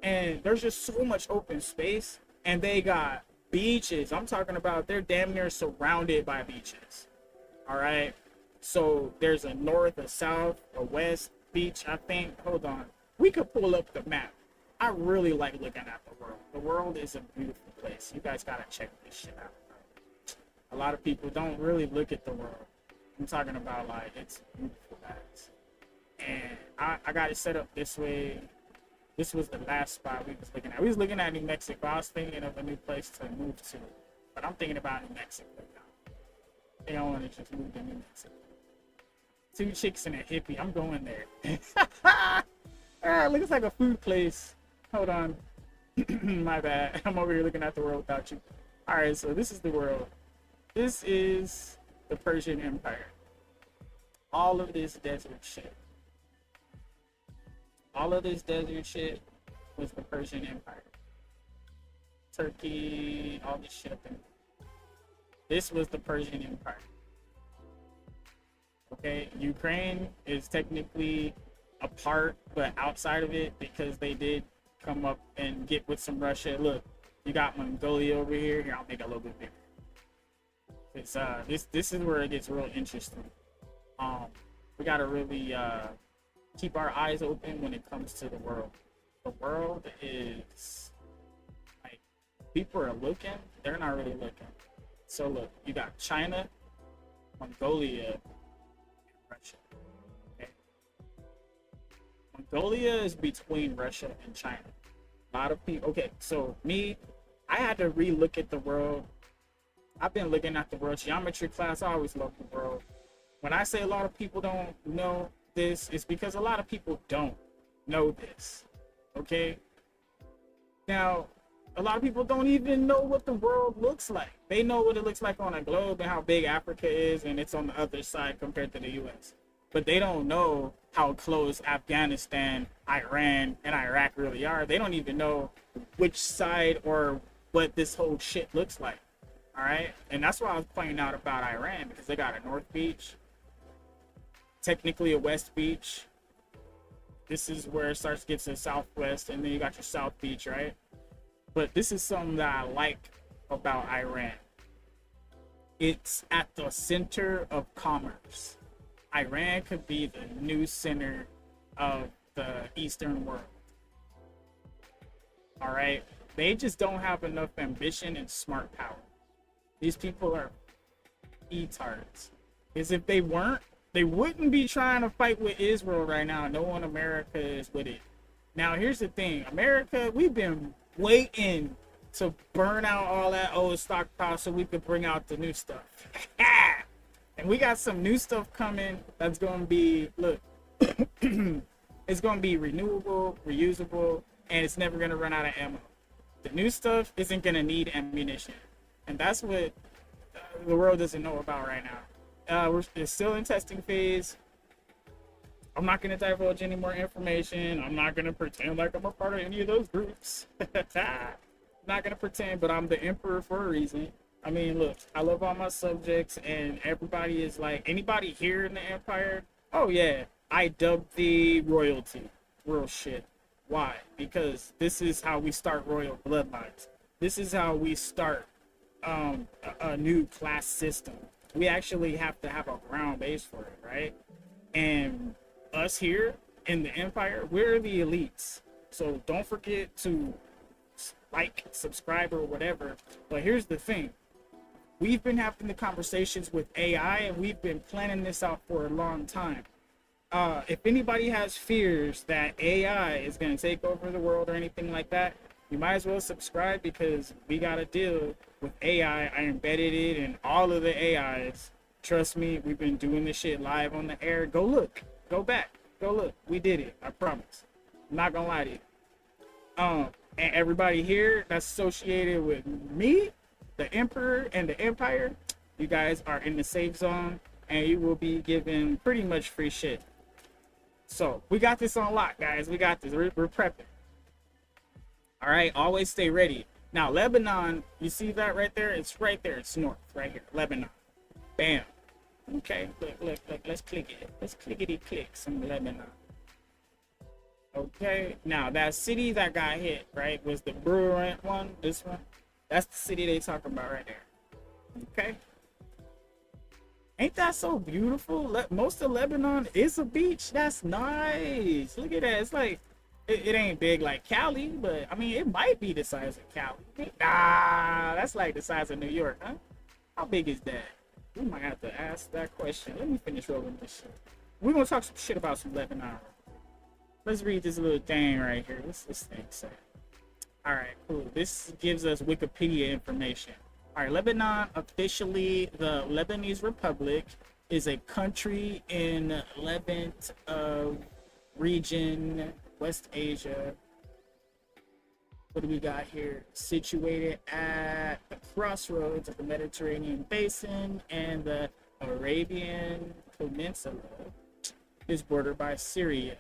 And there's just so much open space, and they got beaches. I'm talking about, they're damn near surrounded by beaches. All right. So there's a north, a south, a west beach, I think. Hold on. We could pull up the map. I really like looking at the world. The world is a beautiful place. You guys got to check this shit out. A lot of people don't really look at the world. I'm talking about, like, it's beautiful, guys. And I got it set up this way. This was the last spot we was looking at. We was looking at New Mexico. I was thinking of a new place to move to, but I'm thinking about New Mexico now. I think I want to just move to New Mexico. 2 chicks and a hippie. I'm going there. Looks like a food place. Hold on. My bad. I'm over here looking at the world without you. All right, so this is the world. This is the Persian Empire. All of this desert shit. All of this desert shit was the Persian Empire. Turkey, all this shit up in. This was the Persian Empire. Okay, Ukraine is technically a part, but outside of it, because they did come up and get with some Russia. Look, you got Mongolia over here. Here, I'll make it a little bit bigger. It's this is where it gets real interesting. We gotta really keep our eyes open when it comes to the world. The world is like, people are looking, they're not really looking. So look, you got China, Mongolia, and Russia. Okay. Mongolia is between Russia and China. A lot of people. Okay, so me, I had to re-look at the world. I've been looking at the world geometry class. I always love the world. When I say a lot of people don't know this, it's because a lot of people don't know this. Okay. Now, A lot of people don't even know what the world looks like. They know what it looks like on a globe and how big Africa is, and it's on the other side compared to the US. But they don't know how close Afghanistan, Iran, and Iraq really are. They don't even know which side or what this whole shit looks like. All right? And that's why I was pointing out about Iran, because they got a North Beach, technically a West Beach. This is where it starts to get to the Southwest, and then you got your South Beach, right? But this is something that I like about Iran. It's at the center of commerce. Iran could be the new center of the Eastern world. All right? They just don't have enough ambition and smart power. These people are etards. Because if they weren't, they wouldn't be trying to fight with Israel right now. No one in America is with it. Now, here's the thing. America, we've been waiting to burn out all that old stockpile so we could bring out the new stuff. And we got some new stuff coming that's going to be, look, it's going to be renewable, reusable, and it's never going to run out of ammo. The new stuff isn't going to need ammunition. And that's what the world doesn't know about right now. We're still in testing phase. I'm not going to divulge any more information. I'm not going to pretend like I'm a part of any of those groups. Not going to pretend, but I'm the emperor for a reason. I mean, look, I love all my subjects, and everybody is like, anybody here in the Empire? Oh, yeah, I dubbed the royalty. Real shit. Why? Because this is how we start royal bloodlines. This is how we start a new class system. We actually have to have a ground base for it, right? And us here in the Empire, we're the elites. So don't forget to like, subscribe, or whatever. But here's the thing. We've been having the conversations with AI, and we've been planning this out for a long time. If anybody has fears that AI is going to take over the world or anything like that, you might as well subscribe, because we got a deal with AI. I embedded it in all of the AIs. Trust me, we've been doing this shit live on the air. Go look. Go back. Go look. We did it. I promise. I'm not going to lie to you. And everybody here that's associated with me, the Emperor, and the Empire, you guys are in the safe zone, and you will be given pretty much free shit. So, we got this on lock, guys. We got this. We're prepping. All right, always stay ready. Now, Lebanon, you see that right there? It's right there. It's north, right here. Lebanon. Bam. Okay, look. Let's click it. Let's clickety-click some Lebanon. Okay, now that city that got hit, right, was the Brurant one, this one. That's the city they talking about right there. Okay. Ain't that so beautiful? Most of Lebanon is a beach. That's nice. Look at that. It's like, it ain't big like Cali, but I mean, it might be the size of Cali. Nah, that's like the size of New York, huh? How big is that? We might have to ask that question. Let me finish rolling this shit. We're gonna talk some shit about some Lebanon. Let's read this little thing right here. What's this thing say? All right, cool. This gives us Wikipedia information. All right, Lebanon, officially the Lebanese Republic, is a country in Levant region, West Asia. What do we got here? Situated at the crossroads of the Mediterranean Basin and the Arabian Peninsula. Is bordered by Syria.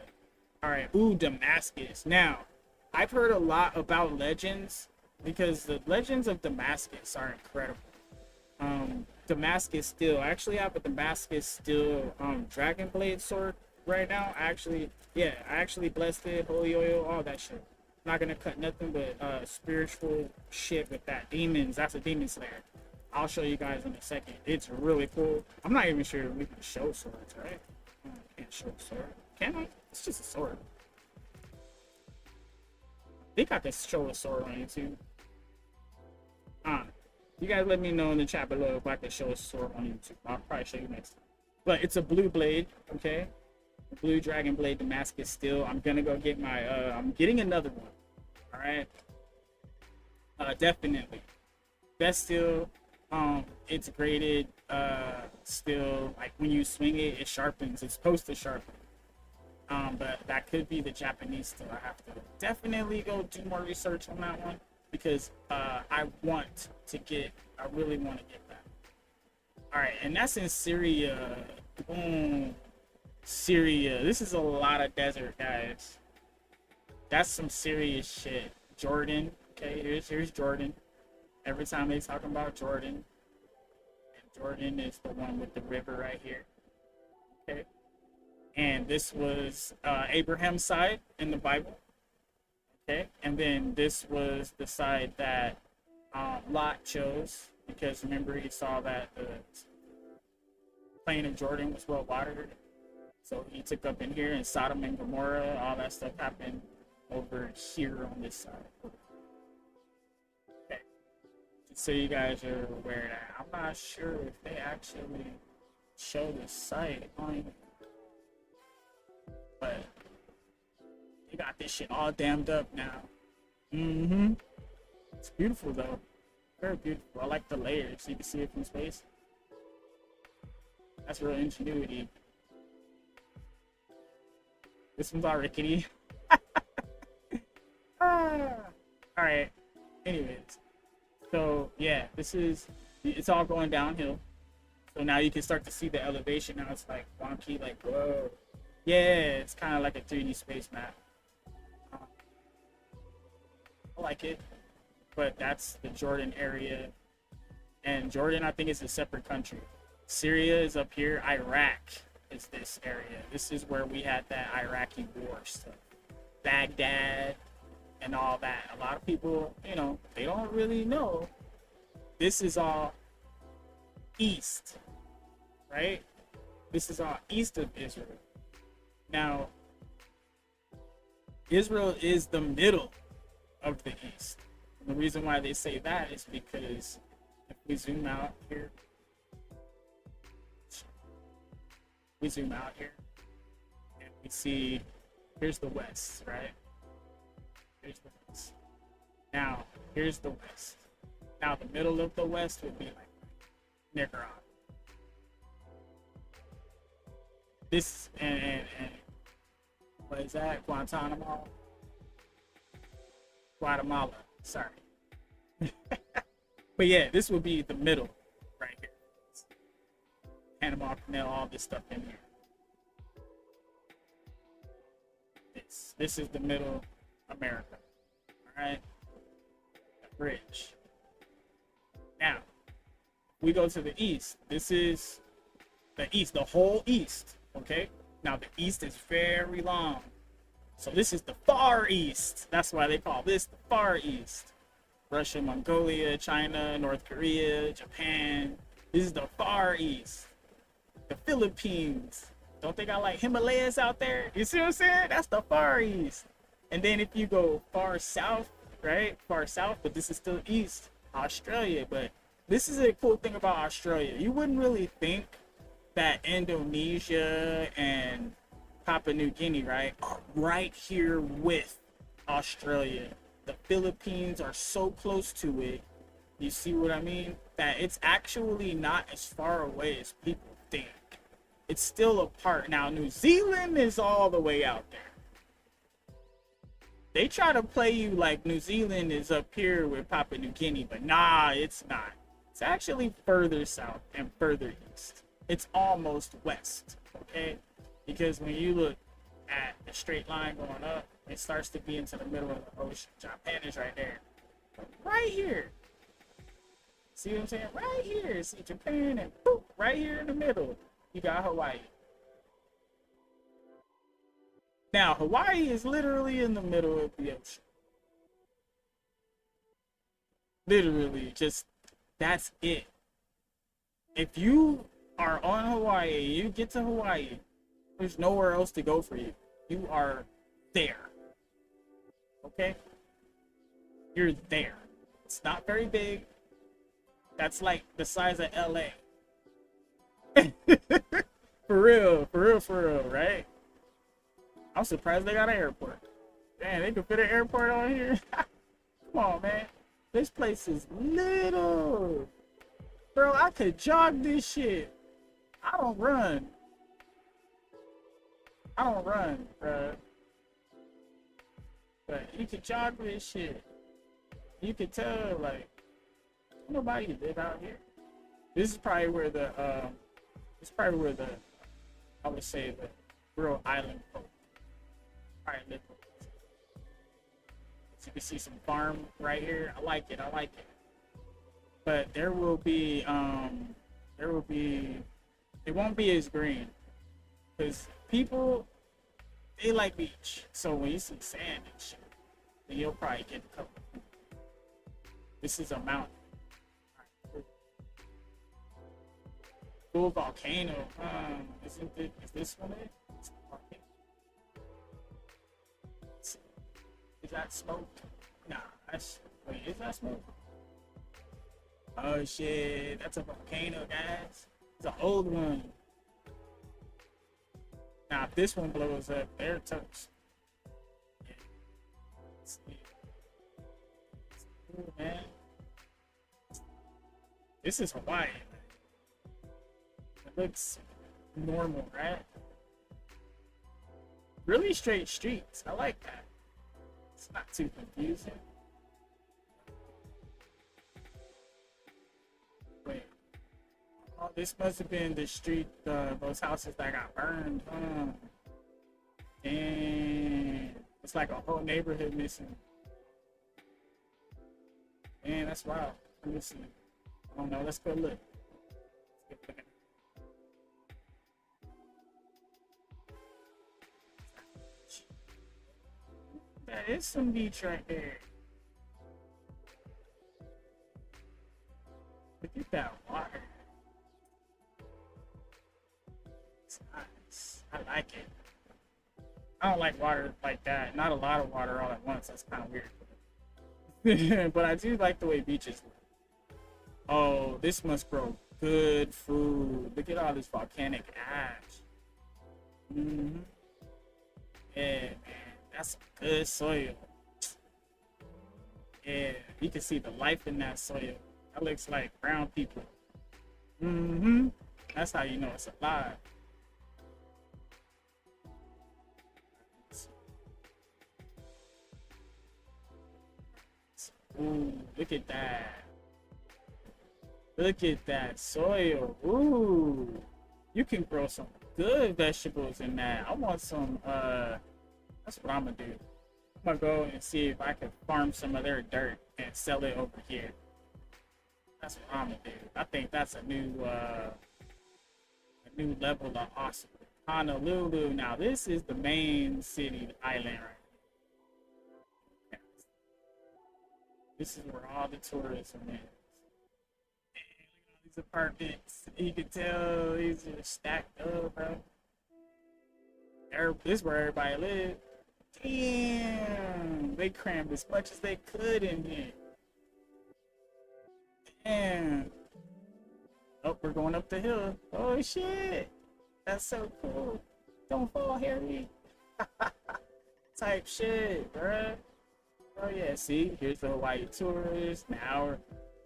All right, Damascus. Now, I've heard a lot about legends, because the legends of Damascus are incredible. Damascus steel. I actually have a Damascus steel dragon blade sword right now. I actually blessed it, holy oil, all that shit. Not gonna cut nothing but spiritual shit with that. Demons. That's a demon slayer. I'll show you guys in a second. It's really cool. I'm not even sure we can show swords, right? I can't show a sword. Can I? It's just a sword. I think I can show a sword on YouTube. You guys let me know in the chat below if I can show a sword on YouTube. I'll probably show you next time. But it's a blue blade, okay? A blue dragon blade Damascus steel. I'm gonna go get my I'm getting another one. Alright. Definitely. Best steel. It's graded steel. Like when you swing it, it sharpens. It's supposed to sharpen. But that could be the Japanese steel. I have to definitely go do more research on that one. because I really want to get that. All right, and that's in Syria. Boom. Syria. This is a lot of desert, guys. That's some serious shit. Jordan. Okay, here's Jordan. Every time they talk about Jordan, and Jordan is the one with the river right here. Okay, and this was Abraham's side in the Bible. Okay, and then this was the side that Lot chose, because remember he saw that the plain of Jordan was well watered, so he took up in here, and Sodom and Gomorrah, all that stuff happened over here on this side. Okay, so you guys are aware that I'm not sure if they actually show the site on it, but they got this shit all dammed up now. It's beautiful though, very beautiful. I like the layers, so you can see it from space. That's real ingenuity. This one's all rickety. Alright, anyways, so yeah, it's all going downhill, so now you can start to see the elevation. Now it's like wonky, like whoa, yeah, it's kind of like a 3D space map. I like it, but that's the Jordan area, and Jordan I think is a separate country. Syria is up here. Iraq is this area. This is where we had that Iraqi war stuff, Baghdad and all that. A lot of people, they don't really know. This is all east, right? This is all east of Israel. Now, Israel is the middle of the east. And the reason why they say that is because if we zoom out here, and we see, here's the west, right? Here's the west. Now, here's the west. Now, the middle of the west would be like Nicaragua. This, and what is that? Guantanamo? Guatemala, sorry. But yeah, this would be the middle right here. Panama Canal, all this stuff in here. This is the middle America. Alright? The bridge. Now, we go to the east. This is the east, the whole east. Okay? Now the east is very long. So this is the far east. That's why they call this the far east. Russia, Mongolia, China, North Korea, Japan. This is the far east. The Philippines. Don't they got like Himalayas out there? You see what I'm saying? That's the far east. And then if you go far south, right? Far south, but this is still east. Australia. But this is a cool thing about Australia. You wouldn't really think that Indonesia and Papua New Guinea, right, are right here with Australia. The Philippines are so close to it. You see what I mean? That it's actually not as far away as people think. It's still a part. Now, New Zealand is all the way out there. They try to play you like New Zealand is up here with Papua New Guinea, but nah, it's not. It's actually further south and further east. It's almost west, okay? Because when you look at the straight line going up, it starts to be into the middle of the ocean. Japan is right there. Right here. See what I'm saying? Right here. See Japan, and boop, right here in the middle, you got Hawaii. Now, Hawaii is literally in the middle of the ocean. Literally, just, that's it. If you are on Hawaii, you get to Hawaii, there's nowhere else to go for you. You are there. Okay? You're there. It's not very big. That's like the size of LA. For real, right? I'm surprised they got an airport. Man, they could fit an airport on here. Come on, man. This place is little. Bro, I could jog this shit. I don't run, bro. But you could jog this shit. You could tell, like, nobody live out here. This is probably where the I would say the real island folk probably live. So you can see some farm right here. I like it. But there will be it won't be as green because people, they like beach. So when you see sand and shit, then you'll probably get a couple. This is a mountain. Full volcano. Is this one it? Is that smoke? Nah, wait, is that smoke? Oh shit, that's a volcano, guys. It's an old one. Now, if this one blows up, they're toast. Yeah. Ooh, man. This is Hawaii. It looks normal, right? Really straight streets. I like that. It's not too confusing. Wait. Oh, this must have been the street, those houses that got burned. And it's like a whole neighborhood missing. Man, that's wild. Let me see. I don't know. Let's go look. That is some beach right there. Look at that water. It's nice. I like it. I don't like water like that. Not a lot of water all at once. That's kind of weird. But I do like the way beaches look. Oh, this must grow good food. Look at all this volcanic ash. Mm-hmm. Yeah, man. That's some good soil. Yeah, you can see the life in that soil. That looks like brown people. Mm-hmm. That's how you know it's alive. Ooh, look at that. Look at that soil. Ooh. You can grow some good vegetables in that. I want some, that's what I'm gonna do. I'm gonna go and see if I can farm some of their dirt and sell it over here. That's what I'm gonna do. I think that's a new level of awesome. Honolulu. Now this is the main city island right here. This is where all the tourism is. These apartments, you can tell these are stacked up, bro. This is where everybody lives. Damn, they crammed as much as they could in here. Damn. Oh, we're going up the hill. Oh shit, that's so cool. Don't fall, Harry. Type shit, bruh. Oh yeah, see, here's the Hawaii tours. Now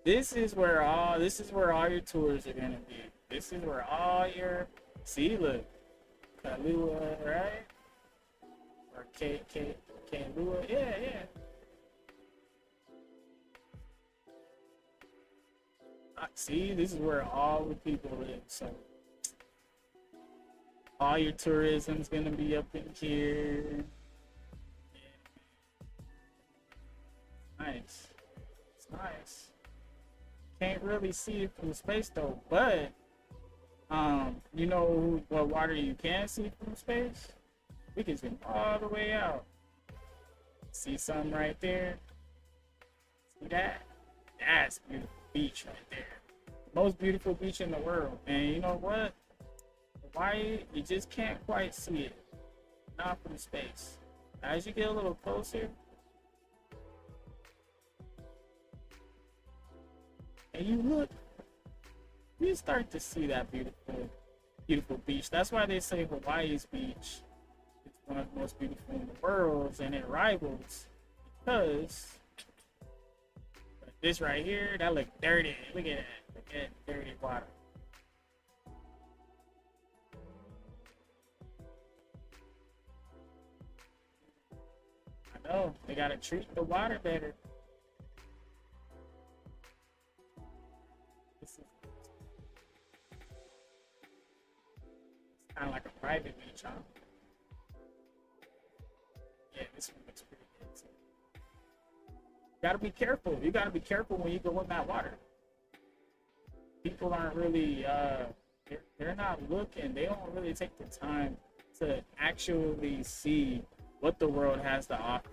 this is where all your tours are gonna be. This is where all your, see, look, Kailua, right? Or Kailua, yeah. See, this is where all the people live. So all your tourism's gonna be up in here. Yeah. Nice. It's nice. Can't really see it from space though, but you know what water you can see from space? We can zoom all the way out. See something right there? See that? That's beautiful beach right there. Most beautiful beach in the world. And you know what? Hawaii, you just can't quite see it. Not from space. As you get a little closer, and you look, you start to see that beautiful beach. That's why they say Hawaii's beach is one of the most beautiful in the world, and it rivals because this right here, that look dirty. Look at that. Look at that dirty water. I know, they gotta treat the water better. Kind of like a private beach, huh? Yeah, this one looks pretty good too. You gotta be careful. You gotta be careful when you go in that water. People aren't really, they're not looking. They don't really take the time to actually see what the world has to offer.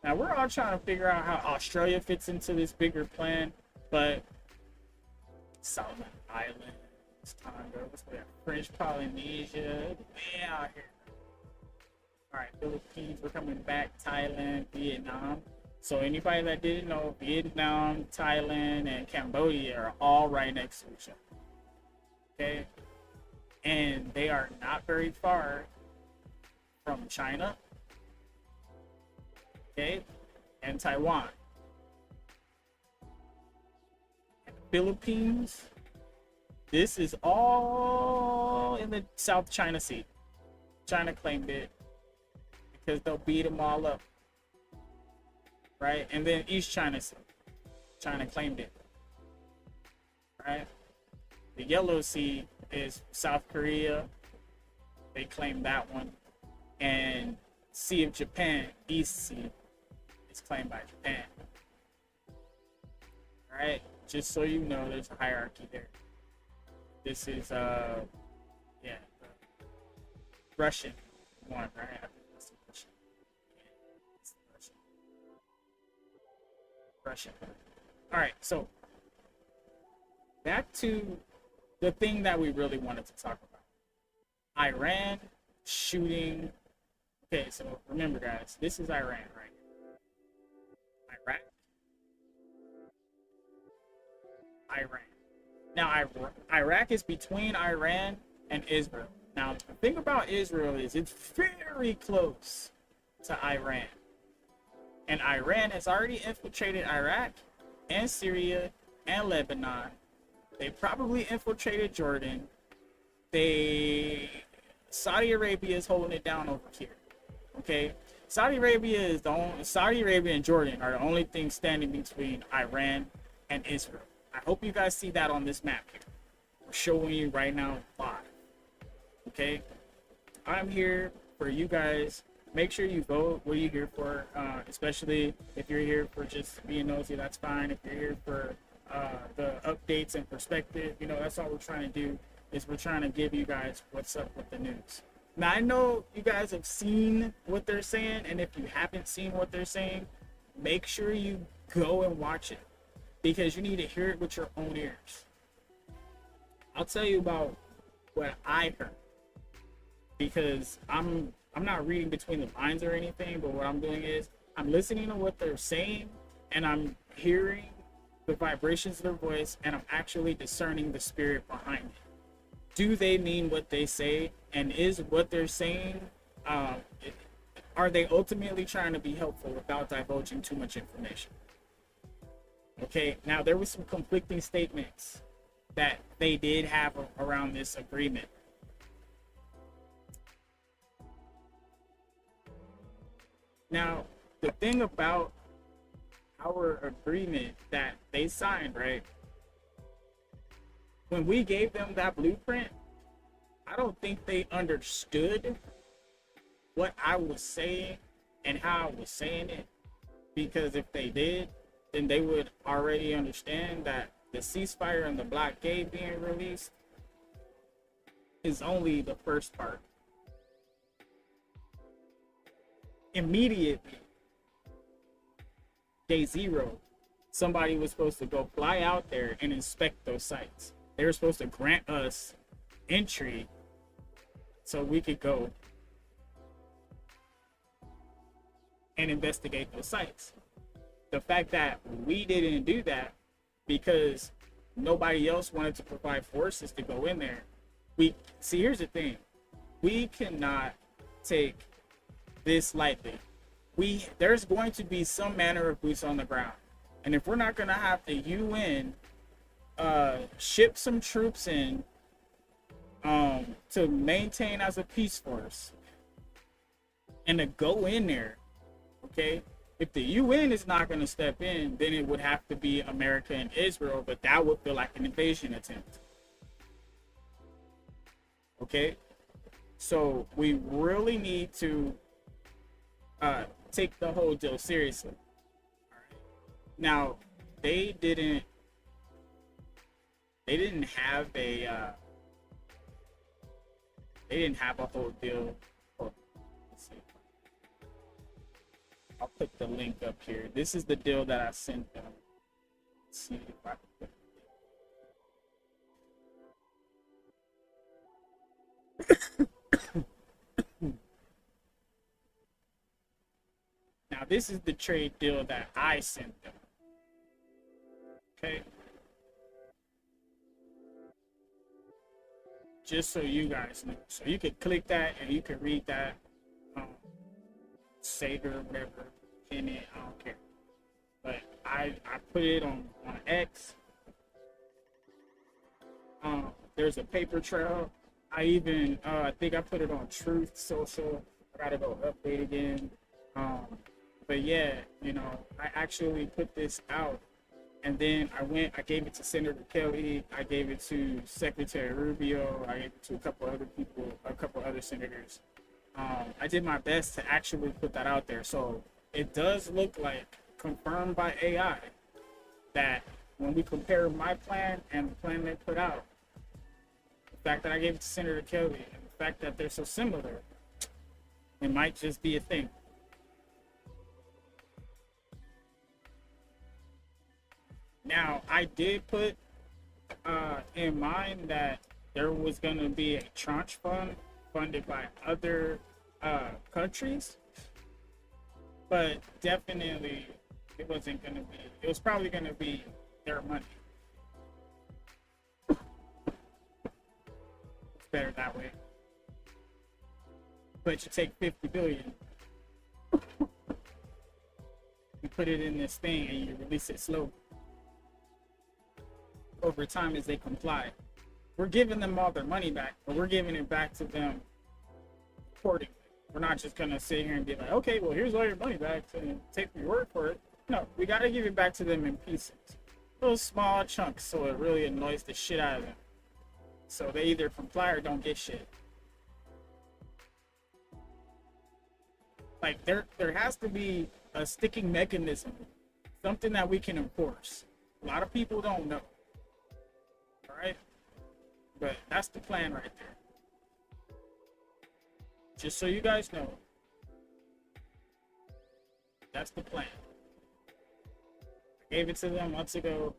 Now, we're all trying to figure out how Australia fits into this bigger plan, but Solomon Islands, Tonga, what's that? French Polynesia, way out here. All right, Philippines, we're coming back, Thailand, Vietnam. So anybody that didn't know, Vietnam, Thailand, and Cambodia are all right next to each other. Okay? And they are not very far from China, okay, and Taiwan. And the Philippines, this is all in the South China Sea. China claimed it because they'll beat them all up. Right? And then East China Sea. China claimed it. Right? The Yellow Sea is South Korea. They claimed that one. And Sea of Japan, East Sea, is claimed by Japan. Alright? Just so you know, there's a hierarchy there. This is the Russian one, right? Russia. All right, so back to the thing that we really wanted to talk about. Iran shooting. Okay, so remember, guys, this is Iran, right? Iran. Now, Iraq is between Iran and Israel. Now, the thing about Israel is it's very close to Iran. And Iran has already infiltrated Iraq and Syria and Lebanon. They probably infiltrated Jordan. Saudi Arabia is holding it down over here. Okay? Saudi Arabia and Jordan are the only things standing between Iran and Israel. I hope you guys see that on this map here. We're showing you right now live. Okay? I'm here for you guys. Make sure you vote. What are you here for? Especially if you're here for just being nosy, that's fine. If you're here for the updates and perspective, that's all we're trying to do, is we're trying to give you guys what's up with the news. Now, I know you guys have seen what they're saying, and if you haven't seen what they're saying, make sure you go and watch it, because you need to hear it with your own ears. I'll tell you about what I heard, because I'm not reading between the lines or anything, but what I'm doing is I'm listening to what they're saying, and I'm hearing the vibrations of their voice, and I'm actually discerning the spirit behind it. Do they mean what they say? And is what they're saying, are they ultimately trying to be helpful without divulging too much information? Okay, now there were some conflicting statements that they did have around this agreement. Now, the thing about our agreement that they signed, right? When we gave them that blueprint, I don't think they understood what I was saying and how I was saying it. Because if they did, then they would already understand that the ceasefire and the blockade being released is only the first part. Immediately, day zero, somebody was supposed to go fly out there and inspect those sites. They were supposed to grant us entry so we could go and investigate those sites. The fact that we didn't do that because nobody else wanted to provide forces to go in there. Here's the thing. We cannot take this lightly. There's going to be some manner of boots on the ground. And if we're not going to have the UN ship some troops in to maintain as a peace force and to go in there, okay? If the UN is not going to step in, then it would have to be America and Israel, but that would feel like an invasion attempt. Okay? So we really need to take the whole deal seriously. All right. Now, they didn't have a whole deal. Oh, let's see. I'll put the link up here. This is the deal that I sent them. Let's see if I can put Now, this is the trade deal that I sent them. Okay. Just so you guys know. So you could click that and you can read that. Save it or whatever. Pin it. I don't care. But I put it on X. There's a paper trail. I think I put it on Truth Social. I gotta go update again. But yeah, I actually put this out, and then I gave it to Senator Kelly, I gave it to Secretary Rubio, I gave it to a couple other senators. I did my best to actually put that out there. So it does look like, confirmed by AI, that when we compare my plan and the plan they put out, the fact that I gave it to Senator Kelly and the fact that they're so similar, it might just be a thing. Now, I did put in mind that there was going to be a tranche fund funded by other countries, but definitely it wasn't going to be, it was probably going to be their money. It's better that way. But you take 50 billion, you put it in this thing and you release it slowly over time as they comply. We're giving them all their money back, but we're giving it back to them accordingly. We're not just gonna sit here and be like, okay, well, here's all your money back and take your word for it. No, we gotta give it back to them in pieces, little small chunks, so it really annoys the shit out of them. So they either comply or don't get shit. Like there has to be a sticking mechanism, something that we can enforce. A lot of people don't know. All right, but that's the plan right there. Just so you guys know, that's the plan. I gave it to them months ago.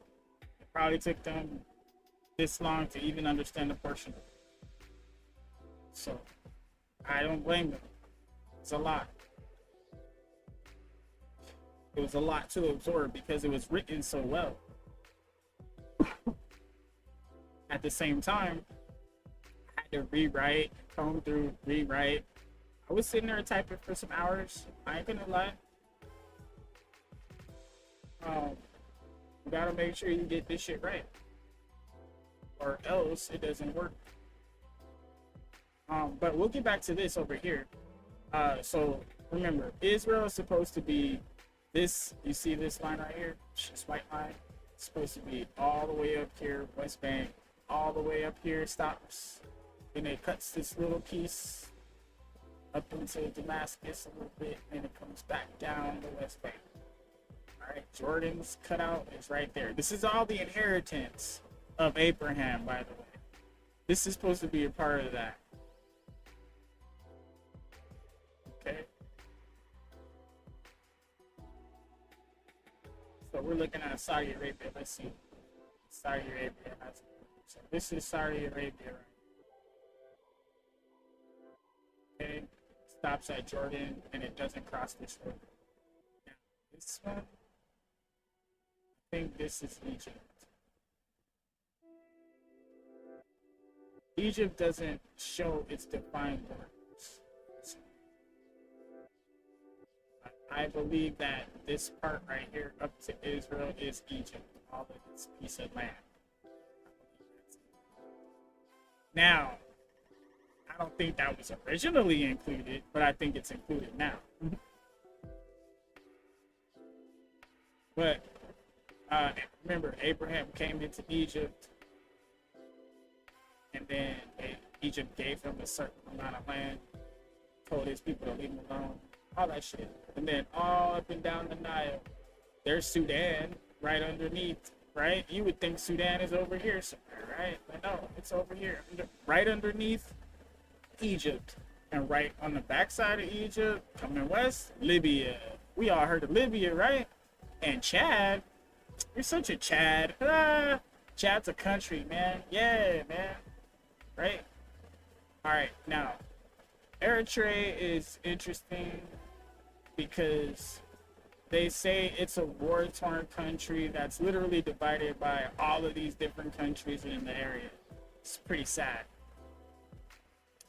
It probably took them this long to even understand the portion. So I don't blame them. It's a lot. It was a lot to absorb because it was written so well. At the same time, I had to rewrite, comb through, rewrite. I was sitting there typing for some hours. I ain't gonna lie. You gotta make sure you get this shit right, or else it doesn't work. But we'll get back to this over here. So remember, Israel is supposed to be this. You see this line right here? This white line. It's supposed to be all the way up here, West Bank. All the way up here, stops. Then it cuts this little piece up into Damascus a little bit, and it comes back down the West Bank. All right, Jordan's cutout is right there. This is all the inheritance of Abraham, by the way. This is supposed to be a part of that. Okay. So we're looking at Saudi Arabia. Let's see. Saudi Arabia has. So this is Saudi Arabia, right? Okay, stops at Jordan and it doesn't cross this river. Now, this one, I think this is Egypt. Egypt doesn't show its defined borders. So I believe that this part right here up to Israel is Egypt, all of this piece of land. Now, I don't think that was originally included, but I think it's included now. remember Abraham came into Egypt, and then Egypt gave him a certain amount of land, told his people to leave him alone, all that shit. And then all up and down the Nile, there's Sudan right underneath, right? You would think Sudan is over here somewhere, right? But no, it's over here, right underneath Egypt. And right on the backside of Egypt, coming west, Libya. We all heard of Libya, right? And Chad. You're such a Chad. Chad's a country, man. Yeah, man. Right? Alright, now, Eritrea is interesting because they say it's a war-torn country that's literally divided by all of these different countries in the area. It's pretty sad.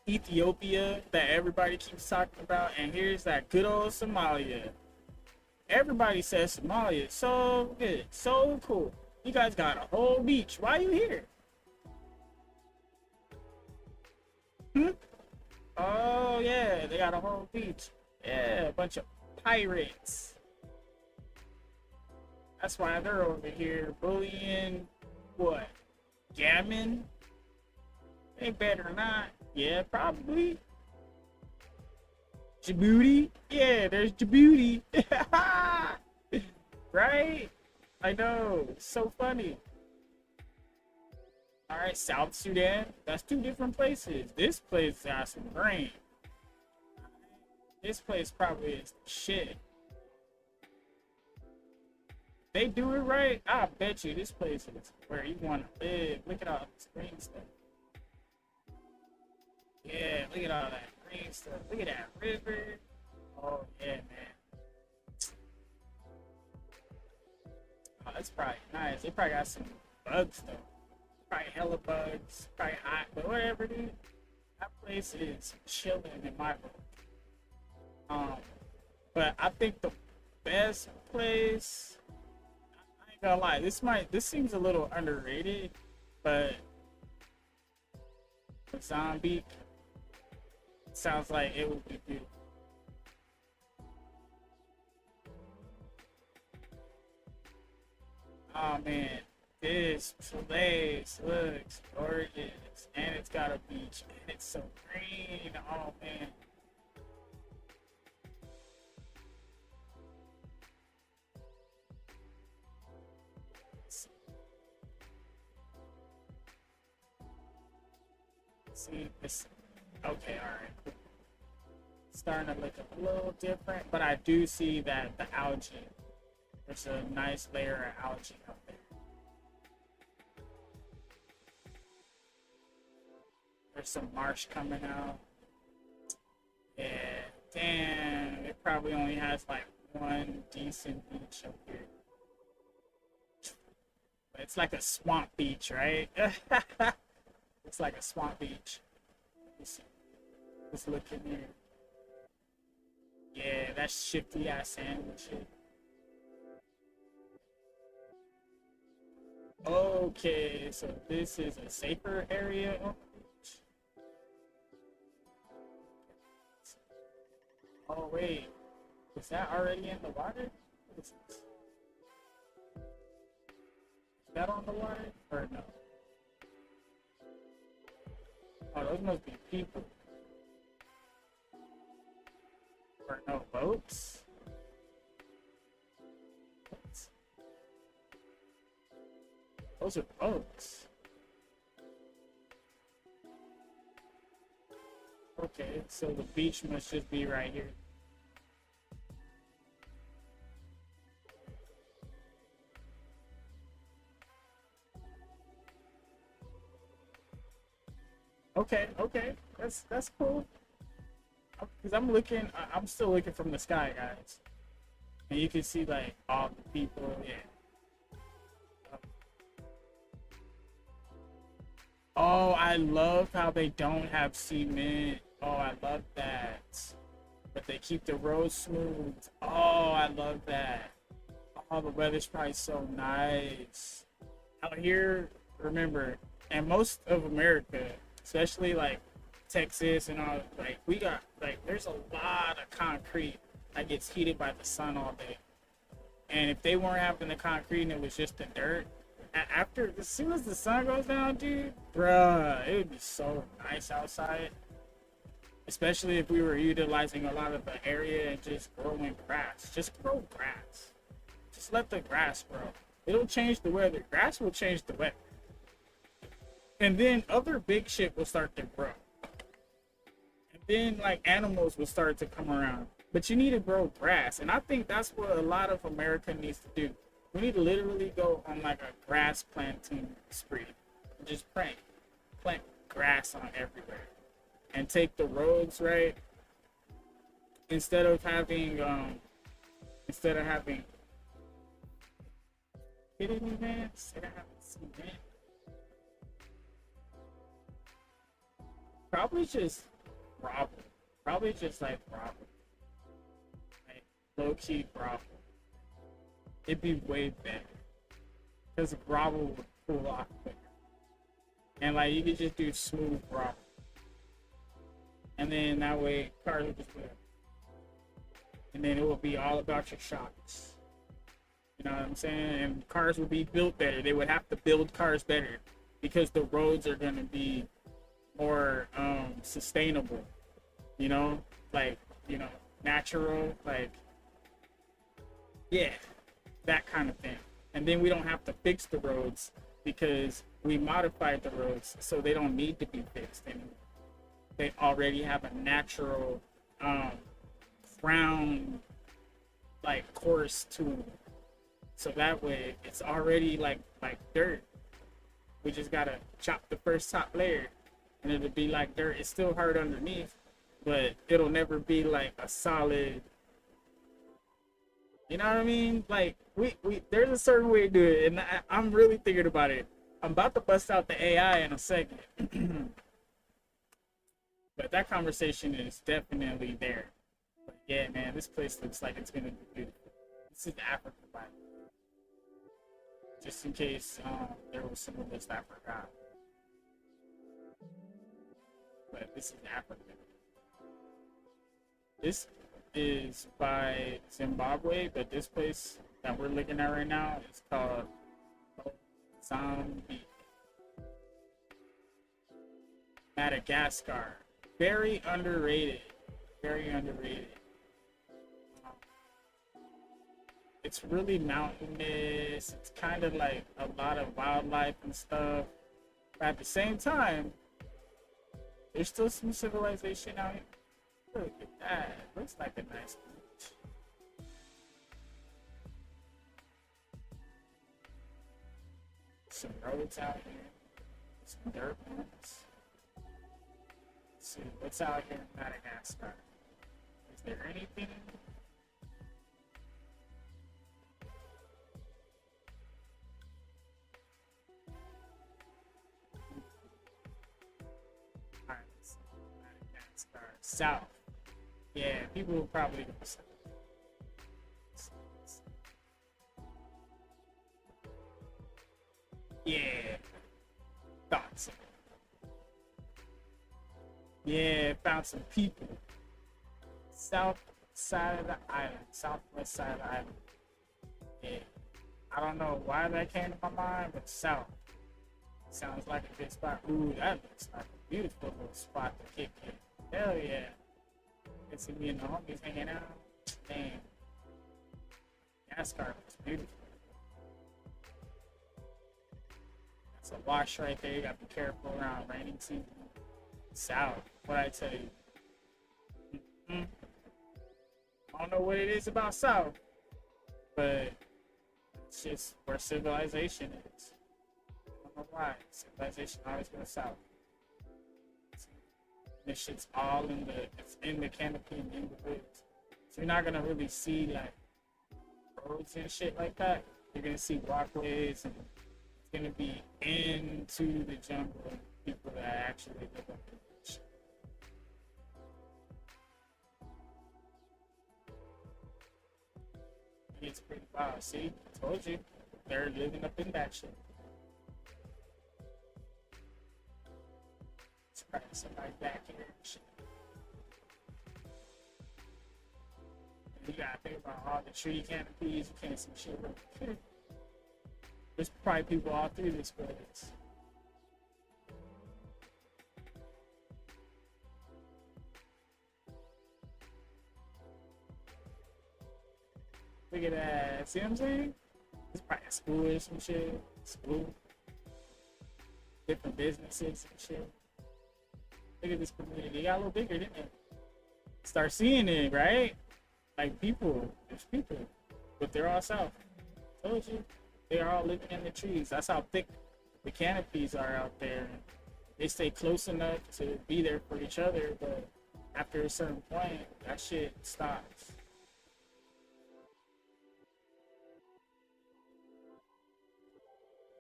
Ethiopia, that everybody keeps talking about, and here's that good old Somalia. Everybody says Somalia is so good, so cool. You guys got a whole beach. Why are you here? Oh yeah, they got a whole beach. Yeah, a bunch of pirates. That's why they're over here bullying what? Gammon? They better not. Yeah, probably. Djibouti? Yeah, there's Djibouti. Right? I know. It's so funny. Alright, South Sudan. That's two different places. This place got some brain. This place probably is shit. They do it right, I bet you this place is where you want to live. Look at all this green stuff. Yeah, look at all that green stuff. Look at that river. Oh, yeah, man. Oh, that's probably nice. They probably got some bugs, though. Probably hella bugs. Probably hot, but whatever, dude. That place is chilling in my book. But I think the best place, I ain't gonna lie, this seems a little underrated, but Mozambique sounds like it would be beautiful. Oh man, this place looks gorgeous, and it's got a beach, and it's so green. Oh man. See this. Okay, all right. Starting to look a little different, but I do see that the algae. There's a nice layer of algae up there. There's some marsh coming out. Yeah, damn. It probably only has like one decent beach up here. But it's like a swamp beach, right? It's like a swamp beach. Let's look in here. Yeah, that's shifty ass sand and shit. Okay, so this is a safer area on the beach. Oh wait, is that already in the water? What is this? Is that on the water or no? Oh, those must be people. Or no boats? Those are boats. Okay, so the beach must just be right here. Okay, that's cool. Because I'm still looking from the sky, guys, and you can see like all the people. Yeah. Oh, I love how they don't have cement. Oh, I love that. But they keep the roads smooth. Oh, I love that. Oh, the weather's probably so nice out here. Remember, and most of America, especially like Texas and all, like we got like there's a lot of concrete that gets heated by the sun all day. And if they weren't having the concrete and it was just the dirt, after, as soon as the sun goes down, dude, bruh, it would be so nice outside. Especially if we were utilizing a lot of the area and just growing grass. Just grow grass. Just let the grass grow. It'll change the weather. Grass will change the weather. And then other big shit will start to grow. And then like animals will start to come around. But you need to grow grass. And I think that's what a lot of America needs to do. We need to literally go on like a grass planting spree. And just plant grass on everywhere. And take the roads, right? Instead of having hidden events, instead of having cement. Probably just gravel. Probably just like gravel. Like low-key gravel. It'd be way better. Because gravel would cool off quicker. And like you could just do smooth gravel. And then that way cars will just live. And then it will be all about your shocks. You know what I'm saying? And cars will be built better. They would have to build cars better because the roads are going to be more sustainable. You know? Like, you know, natural. Like, yeah, that kind of thing. And then we don't have to fix the roads because we modified the roads so they don't need to be fixed anymore. They already have a natural ground like course to them. So that way it's already like dirt. We just gotta chop the first top layer and it'll be like dirt. It's still hard underneath, but it'll never be like a solid, you know what I mean? Like we there's a certain way to do it, and I'm really thinking about it. I'm about to bust out the AI in a second. But that conversation is definitely there. But yeah, man, this place looks like it's gonna be beautiful. This is Africa, by the way. Just in case there was some of this I forgot. But this is Africa. This is by Zimbabwe, but this place that we're looking at right now is called Mozambique. Madagascar. Very underrated. Very underrated. It's really mountainous. It's kind of like a lot of wildlife and stuff. But at the same time, there's still some civilization out here. Look at that. It looks like a nice beach. Some roads out here. Some dirt ones. See what's out here in Madagascar. Is there anything? Alright, let's see. Madagascar. South. Yeah, people will probably go south. Yeah. Thought so. Yeah, found some people. South side of the island. Southwest side of the island. Yeah. I don't know why that came to my mind, but south. Sounds like a good spot. Ooh, that looks like a beautiful little spot to kick in. Hell yeah. It's me and the homies hanging out. Damn. NASCAR looks beautiful. That's a wash right there. You gotta be careful around raining season. South, what I tell you. I don't know what it is about South, but it's just where civilization is. I don't know why. Civilization always goes south. This shit's all it's in the canopy and in the woods. So you're not gonna really see like roads and shit like that. You're gonna see walkways and it's gonna be into the jungle and people that actually live up there. It's pretty wild. See, I told you, they're living up in that shit. It's probably somebody back here and shit. And you gotta think about all the tree canopies. You can't see shit. There's probably people all through this place. Look at that. See what I'm saying? It's probably a school or some shit. School. Different businesses and shit. Look at this community. It got a little bigger, didn't it? Start seeing it, right? Like people. There's people. But they're all south. Told you. They are all living in the trees. That's how thick the canopies are out there. They stay close enough to be there for each other, but after a certain point, that shit stops.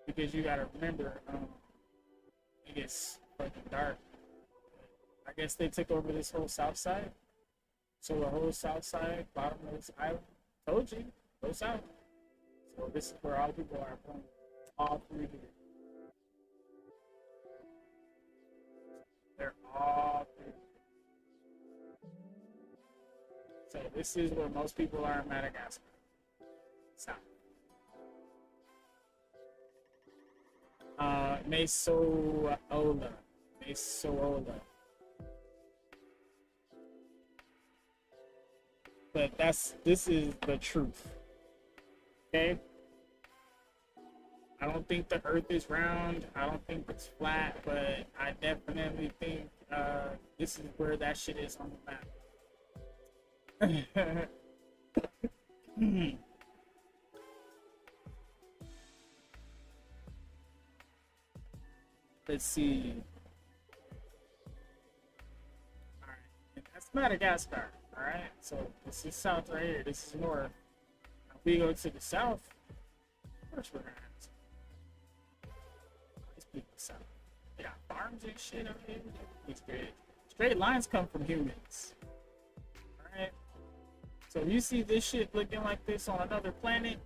Because you gotta remember, it gets fucking dark. I guess they took over this whole south side. So the whole south side, bottom of this island, told you, go south. So this is where all people are from, all through here. They're all through here. So this is where most people are in Madagascar. South. Mesola. But this is the truth. Okay? I don't think the earth is round. I don't think it's flat, but I definitely think this is where that shit is on the map. Let's see. Alright, that's Madagascar. Alright, so this is south right here. This is north. If we go to the south, of course we're gonna have to. These people south. They got farms and shit up here. It's great. Straight lines come from humans. Alright? So if you see this shit looking like this on another planet,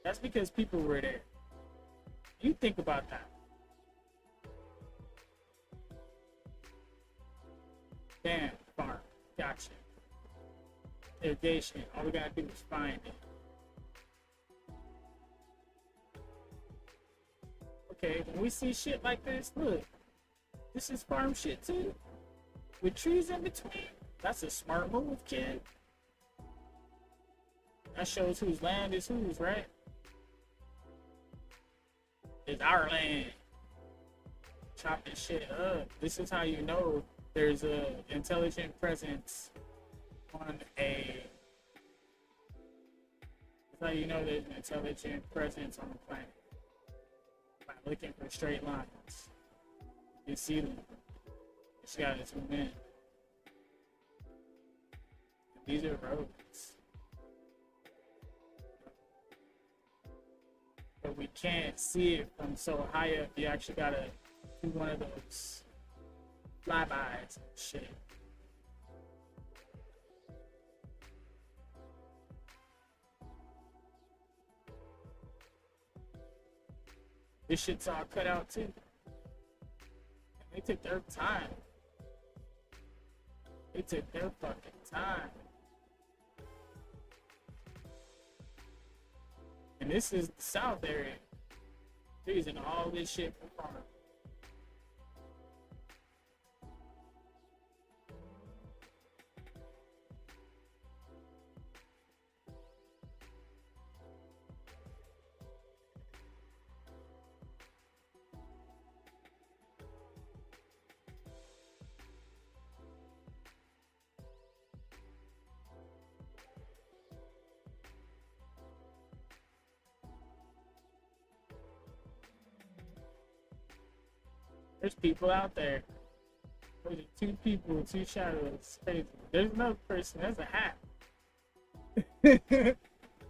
that's because people were there. You think about that. Damn, farm. Gotcha. Irrigation. All we gotta do is find it. Okay, when we see shit like this, look. This is farm shit too. With trees in between. That's a smart move, kid. That shows whose land is whose, right? It's our land. Chopping shit up. This is how you know there's a intelligent presence on a. That's how you know there's an intelligent presence on the planet. By looking for straight lines. You see them. You just gotta zoom in. These are roads. But we can't see it from so high up. You actually gotta do one of those flybys and shit. This shit's all cut out too. They took their time. They took their fucking time. And this is the south area. They're using all this shit for farm. There's people out there. There's 2 people, 2 shadows. Crazy. There's another person. There's a hat.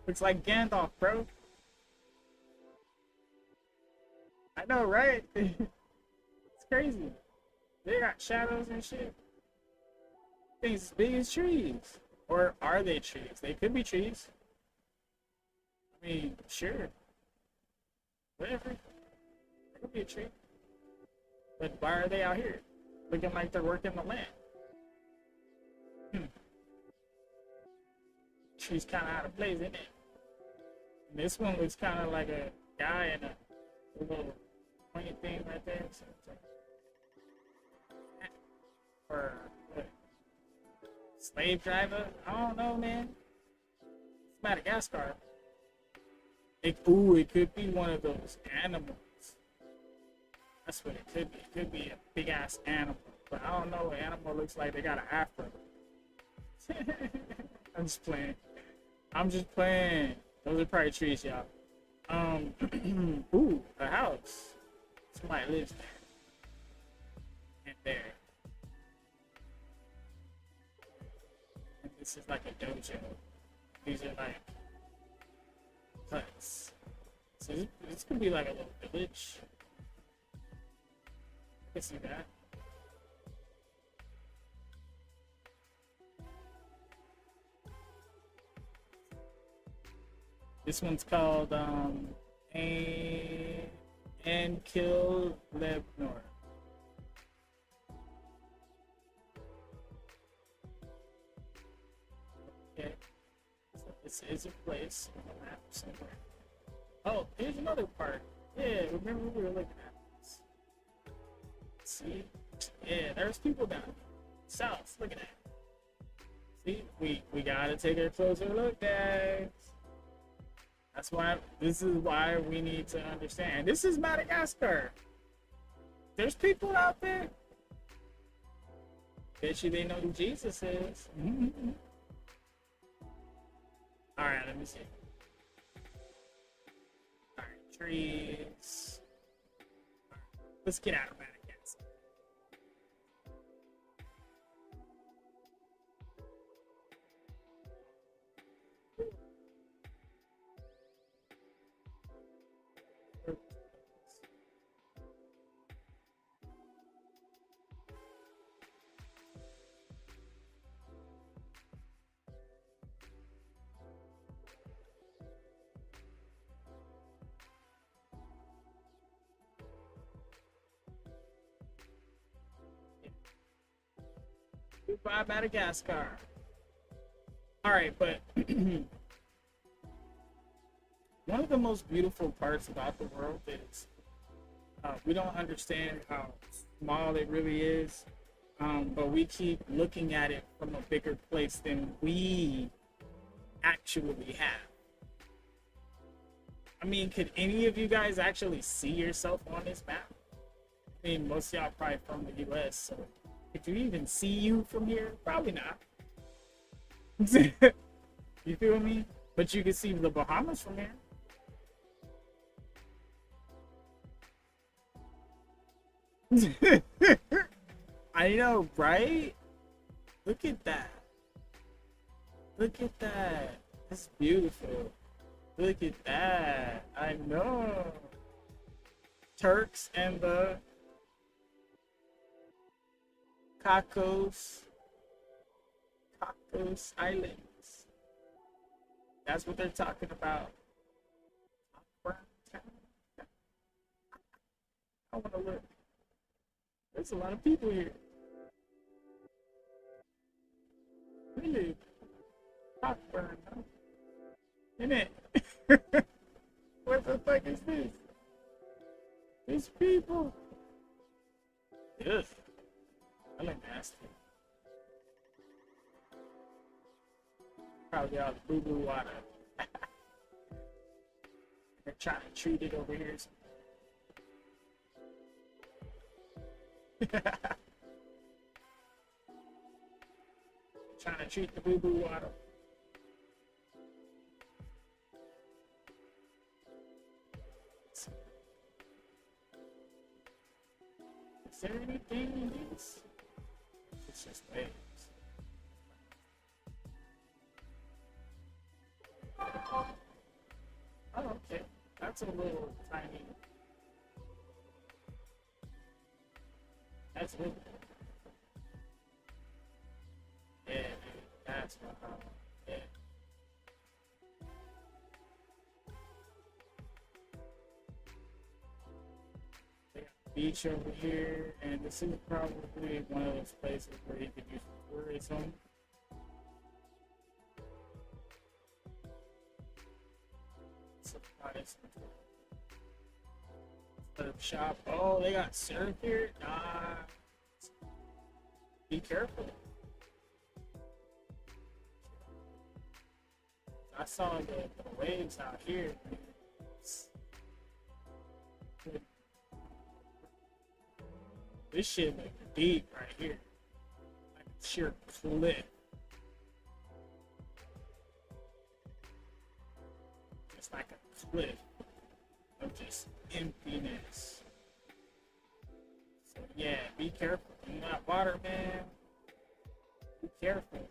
Looks like Gandalf, bro. I know, right? It's crazy. They got shadows and shit. Things as big as trees. Or are they trees? They could be trees. I mean, sure. Whatever. It could be a tree. But why are they out here? Looking like they're working the land. Tree's kind of out of place, isn't it? And this one looks kind of like a guy and a little pointy thing right there. So it's like, or what? Slave driver? I don't know, man. It's Madagascar. It could be one of those animals. That's what it could be. It could be a big ass animal. But I don't know what animal looks like. They got an afro. I'm just playing. I'm just playing. Those are probably trees, y'all. Ooh, a house. Somebody lives there. And there. And this is like a dojo. These are like huts. So this could be like a little village. I can see that. This one's called and Kill Lebnor. Okay, so this is a place on the map somewhere. Oh, here's another part. Yeah, remember we were looking at this. See? Yeah, there's people down south. Look at that. See, we gotta take a closer look, guys. That's why, this is why we need to understand. This is Madagascar. There's people out there. Bet you they know who Jesus is. Mm-hmm. All right, let me see. All right, trees. All right, let's get out of Madagascar. Goodbye, Madagascar. All right, but one of the most beautiful parts about the world is we don't understand how small it really is, but we keep looking at it from a bigger place than we actually have. I mean, could any of you guys actually see yourself on this map? I mean, most of y'all probably from the US, so if you even see you from here, probably not. You feel me? But you can see the Bahamas from here. I know, right? Look at that. Look at that. That's beautiful. Look at that. I know. Turks and the Cocos Islands. That's what they're talking about. I want to look. There's a lot of people here. Really? Cockburn, huh? Isn't it? What the fuck is this? These people. Ugh. I look nasty. Probably all the boo-boo water. They're trying to treat it over here. Trying to treat the boo-boo water. Is there anything in this? It's just waves. Oh, okay. That's a little tiny. That's good. Yeah, dude. That's my problem. Yeah. They got a beach over here, and this is probably one of those places where you could use tourism. So, Surf shop. Oh, they got surf here? Nah. Be careful. I saw the waves out here. This shit look deep right here. Like a sheer cliff. It's like a cliff of just emptiness. So yeah, be careful in that water, man. Be careful.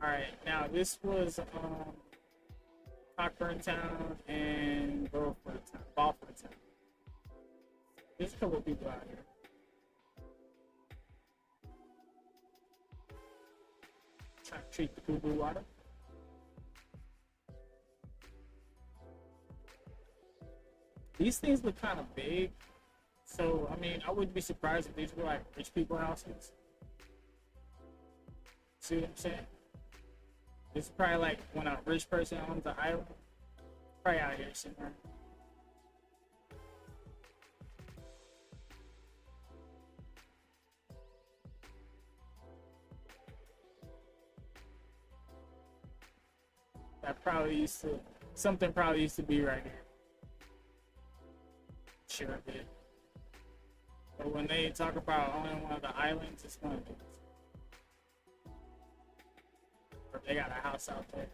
Alright, now this was Cockburn Town and Balford Town. There's a couple of people out here. Trying to treat the boo-boo water. These things look kind of big. So, I mean, I wouldn't be surprised if these were like rich people houses. See what I'm saying? It's probably like when a rich person owns an island. Probably out here somewhere. Something probably used to be right here. Sure it did. But when they talk about owning one of the islands, it's one of these. Or they got a house out there.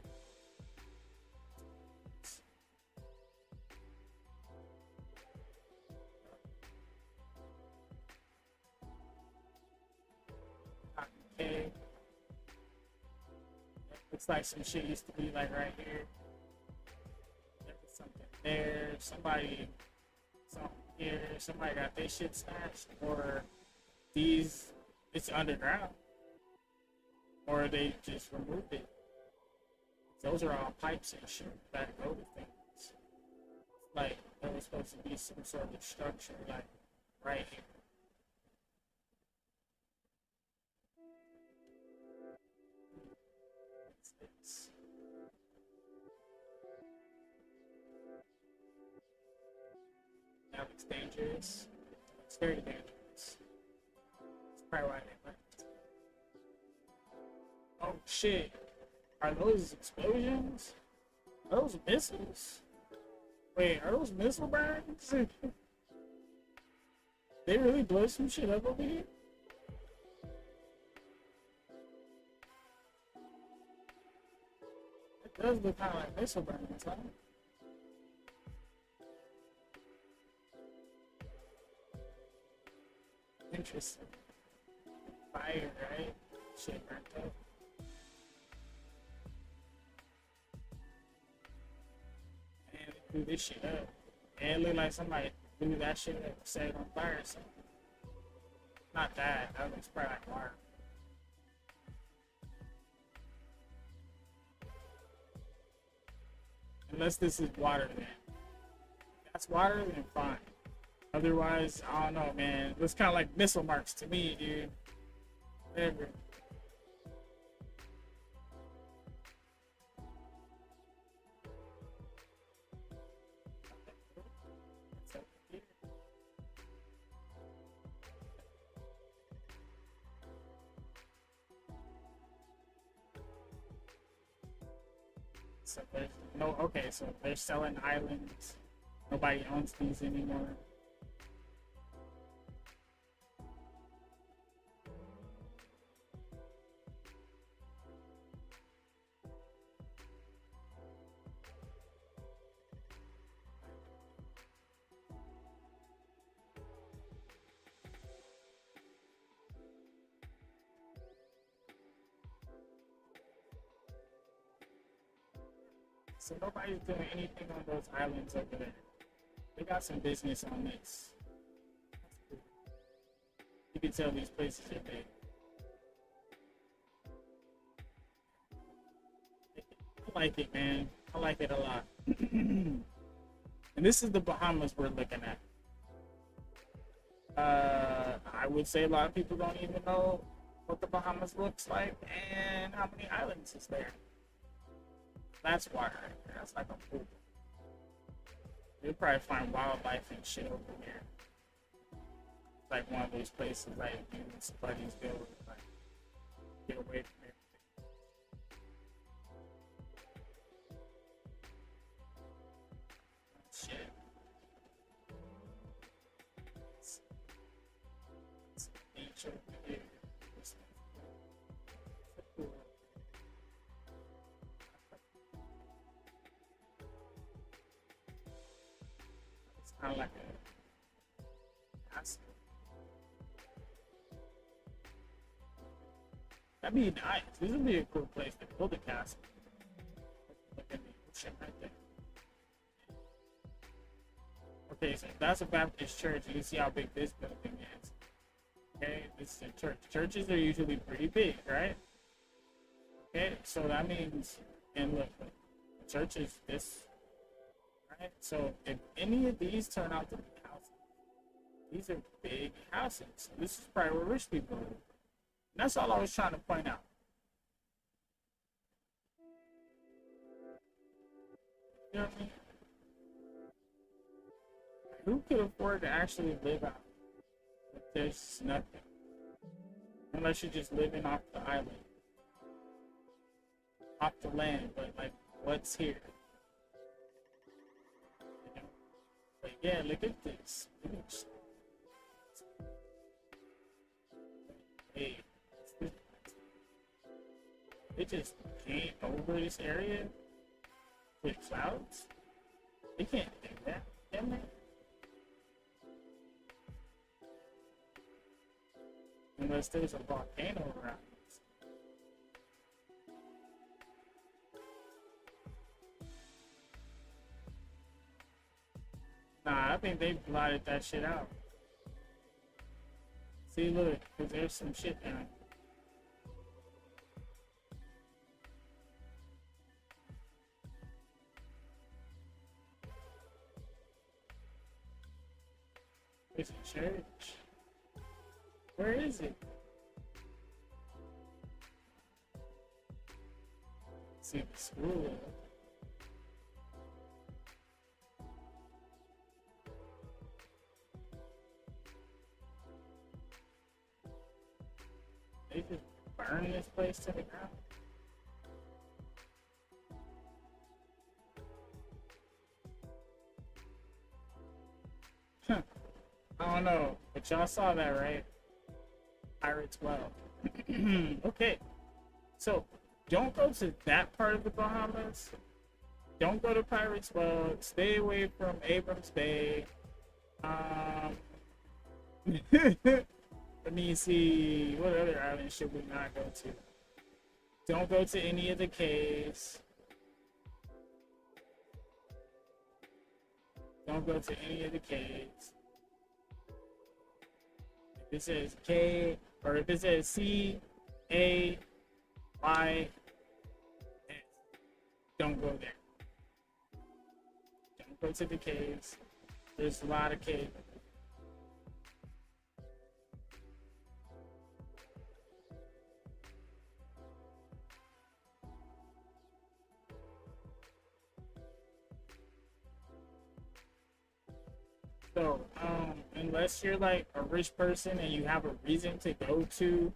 Okay. Looks like some shit used to be like right here. There was something there. Something here. Somebody got their shit snatched. Or it's underground. Or they just removed it. Those are all pipes and shit that go to things. Like there was supposed to be some sort of structure like right here. That looks dangerous. It's very dangerous. It's probably why they left. Oh shit. Are those explosions? Are those missiles? Wait, are those missile burns? They really blow some shit up over here? It does look kind of like missile burns, huh? Interesting. Fire, right? Shit burnt up. And they blew this shit up. And it looked like somebody blew that shit up and set it on fire or something. Not that. That looks probably like water. Unless this is water then. If that's water, then fine. Otherwise, I don't know, man. It looks kind of like missile marks to me, dude. Whatever. So there's no, okay, so they're selling islands. Nobody owns these anymore. So nobody's doing anything on those islands over there. They got some business on this. That's cool. You can tell these places are big. I like it, man. I like it a lot. And this is the Bahamas we're looking at. I would say a lot of people don't even know what the Bahamas looks like and how many islands is there. That's water right there. That's like a pool. You'll probably find wildlife and shit over here. Like one of those places like you and somebody's go like get away from everything. Shit. It's beach over here. It's kind of like a castle. That'd be nice. This would be a cool place to build a castle. Look at the ocean right there. Okay, so that's a Baptist church. You can see how big this building is. Okay, this is a church. Churches are usually pretty big, right? Okay, so that means, and look, the church is this, right? So if any of these turn out to be houses, these are big houses. So this is probably where rich people live. And that's all I was trying to point out. You know what I mean? Who could afford to actually live out if there's nothing? Unless you're just living off the island. Off the land, but like, what's here? You know? But yeah, look at this. Hey, it just came over this area with clouds. They can't do that, can they? Unless there's a volcano around. Nah, I think they blotted that shit out. See, look, because there's some shit down. There's a church. Where is it? Let's see the school. They just burn this place to the ground. Huh. I don't know, but y'all saw that, right? Pirates Well. Okay, so don't go to that part of the Bahamas. Don't go to Pirates Well. Stay away from Abrams Bay. Let me see, what other island should we not go to? Don't go to any of the caves. Don't go to any of the caves. If it says K, or if it says CAYS, don't go there. Don't go to the caves. There's a lot of caves. So, unless you're like a rich person and you have a reason to go to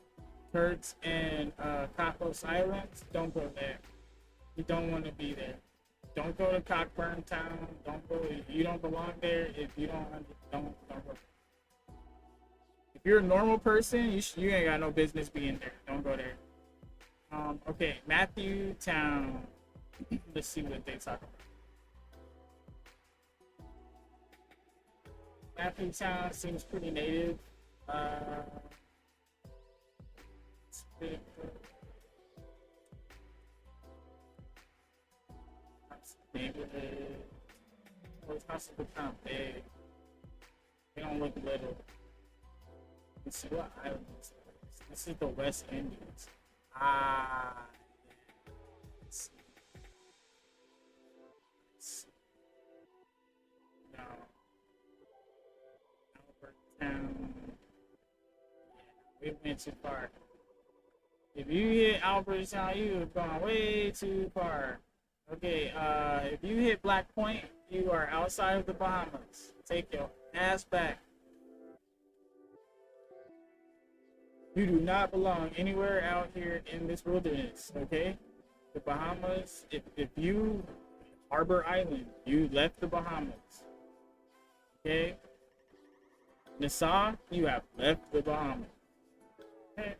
Kurtz and Cocos Islands, don't go there. You don't want to be there. Don't go to Cockburn Town. Don't go. You don't belong there. If you don't go. If you're a normal person, you ain't got no business being there. Don't go there. Okay, Matthew Town. Let's see what they talk about. Matthew Town seems pretty native. Neighborhood. Those houses look kind of big. They don't look little. Let's see what island is this. This is the West Indies. Ah. Let's see. No. Albertown. Yeah, we went too far. If you hit Albertown, you have gone way too far. Okay, if you hit Black Point, you are outside of the Bahamas, take your ass back. You do not belong anywhere out here in this wilderness, okay? The Bahamas, if you, Harbor Island, you left the Bahamas, okay? Nassau, you have left the Bahamas, okay?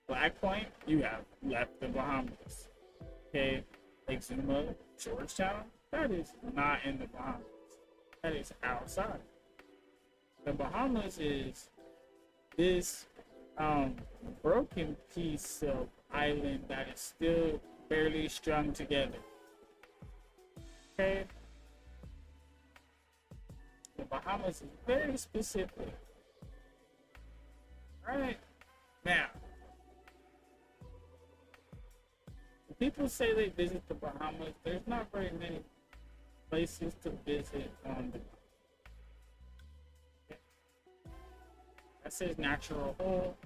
Black Point, you have left the Bahamas, okay? Lake Zuma, Georgetown, that is not in the Bahamas. That is outside. The Bahamas is this broken piece of island that is still barely strung together. Okay? The Bahamas is very specific. Right? Now, when people say they visit the Bahamas, there's not very many places to visit on the Bahamas. That says natural hole.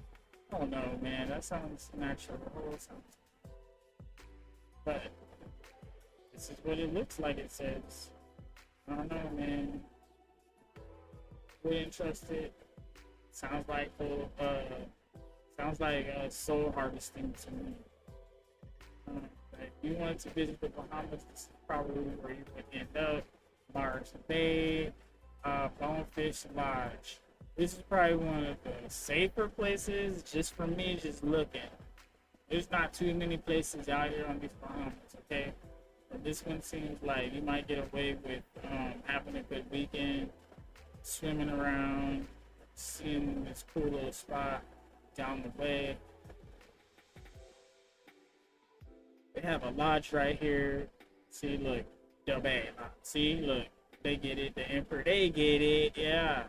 I don't know, man. That sounds natural hole. But this is what it looks like. It says. I don't know, man. Wouldn't trust it. Sounds like soul harvesting to me. If you wanted to visit the Bahamas, this is probably where you would end up. Mars Bay, Bonefish Lodge. This is probably one of the safer places, just for me, just looking. There's not too many places out here on these Bahamas, okay? But this one seems like you might get away with having a good weekend, swimming around, seeing this cool little spot down the way. They have a lodge right here. See, look, the bad. See, look, they get it. The Emperor, they get it. Yeah.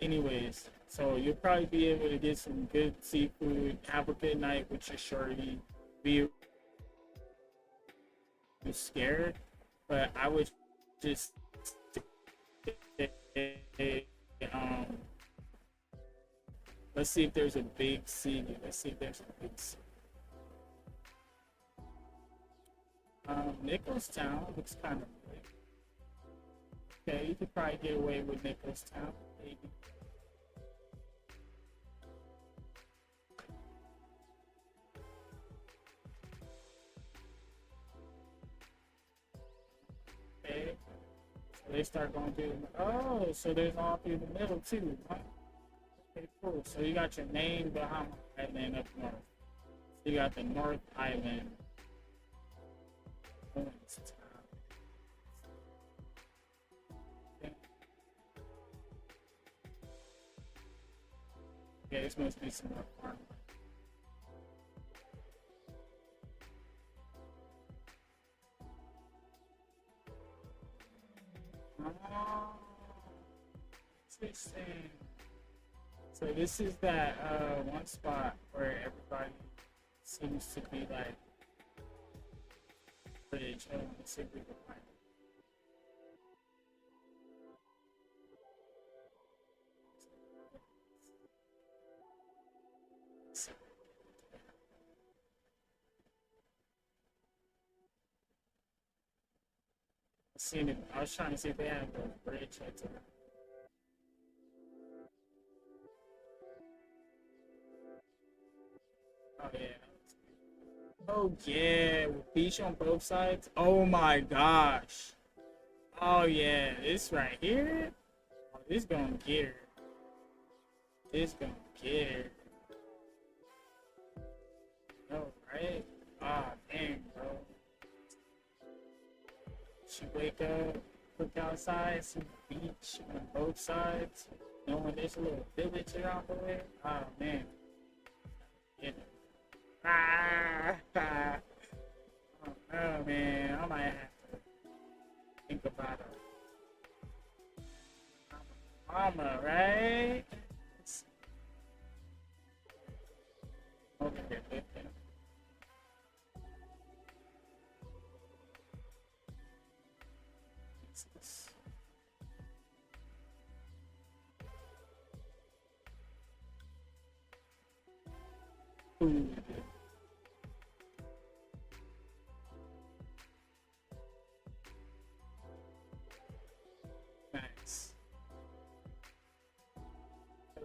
Anyways, so you'll probably be able to get some good seafood, have a good night with your shorty, be scared, but I would just let's see if there's a big sea. Let's see if there's a big sea. Nicholstown looks kind of big. Okay, you could probably get away with Nicholstown, maybe. Okay, so they start going through. Oh, so there's all through the middle too. Huh? Okay, cool. So you got your main Bahama Island up north. So you got the North Island. Okay, this must be some more farm. Oh, interesting. So this is that one spot where everybody seems to be like footage. Let's see if we can find it. I was trying to see if they had a bridge right there. Oh yeah. Oh yeah, with beach on both sides. Oh my gosh. Oh yeah, this right here. Oh, this gonna get her. This gonna get her. No, right? Ah, dang, bro. She wake up, look outside, see the beach on both sides, knowing there's a little village around the way. Oh man. Yeah. Oh man, I might have to think about a mama, right? Over here, lifting.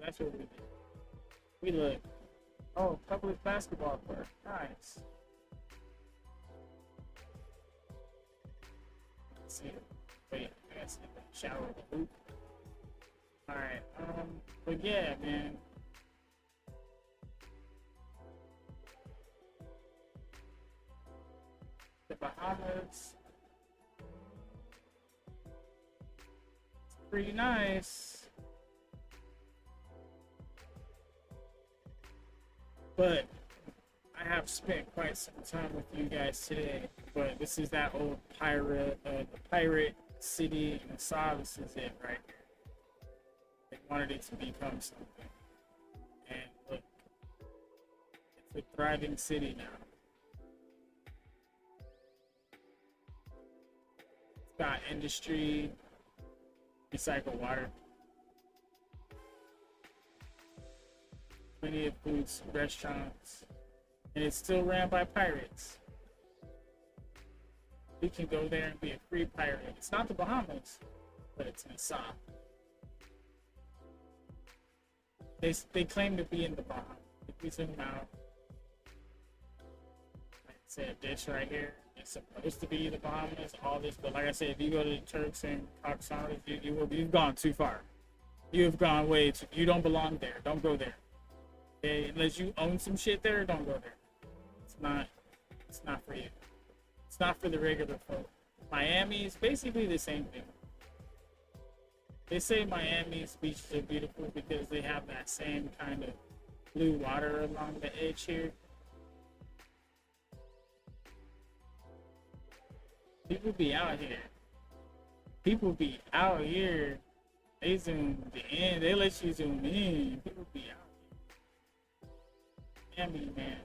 That's what we did. We look. Oh, public basketball court. Nice. Let's see. Wait, I gotta see the shower the hoop. Alright, but yeah, man. The Bahamas. It's pretty nice. But I have spent quite some time with you guys today. But this is that old pirate, the pirate city in Nassau. This is it right here. They wanted it to become something. And look, it's a thriving city now. It's got industry, recycled water, plenty of foods, restaurants, and it's still ran by pirates. You can go there and be a free pirate. It's not the Bahamas, but it's Nassau. They claim to be in the Bahamas. If we zoom out, like I said, this right here, it's supposed to be the Bahamas, all this, but like I said, if you go to the Turks and Caicos, you've gone too far. You have gone way too. You don't belong there. Don't go there. Okay? Unless you own some shit there, don't go there. It's not for you. It's not for the regular folk. Miami is basically the same thing. They say Miami's beaches are beautiful because they have that same kind of blue water along the edge here. People be out here. People be out here. They zoom in. They let you zoom in. People be out here. Miami, man.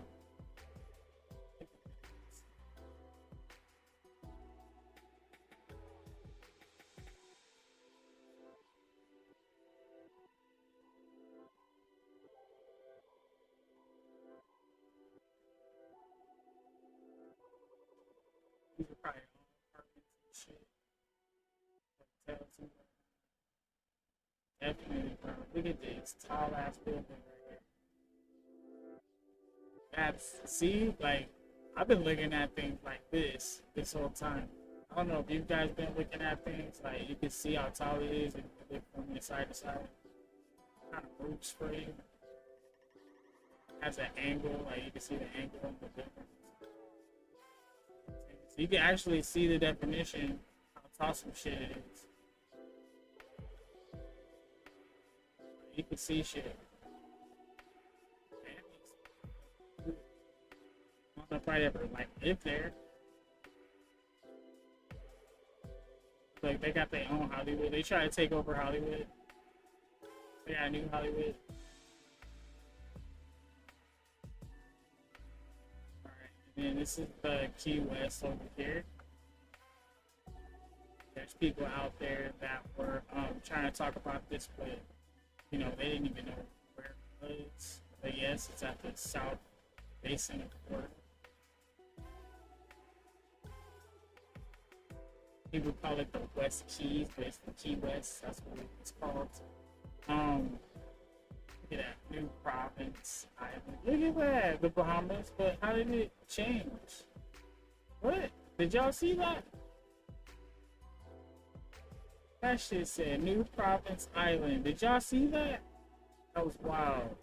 These are probably apartments and shit. Hotels and definitely, bro. Look at this tall ass building right here. See, like, I've been looking at things like this whole time. I don't know if you guys been looking at things like you can see how tall it is and you look from side to side. Kind of moves for you. Has an angle, like you can see the angle of the building. So you can actually see the definition how tall some shit it is. You can see shit. I don't know if I'd ever like live there. Like they got their own Hollywood. They try to take over Hollywood. They got a new Hollywood. And this is the Key West over here. There's people out there that were trying to talk about this, but you know they didn't even know where it was. But yes, it's at the south basin of Florida. People call it the West Keys, but it's the Key West. That's what it's called. Look at that, new province island. Look at that, the Bahamas. But how did it change? What? Did y'all see that? That shit said new province island. Did y'all see that? That was wild.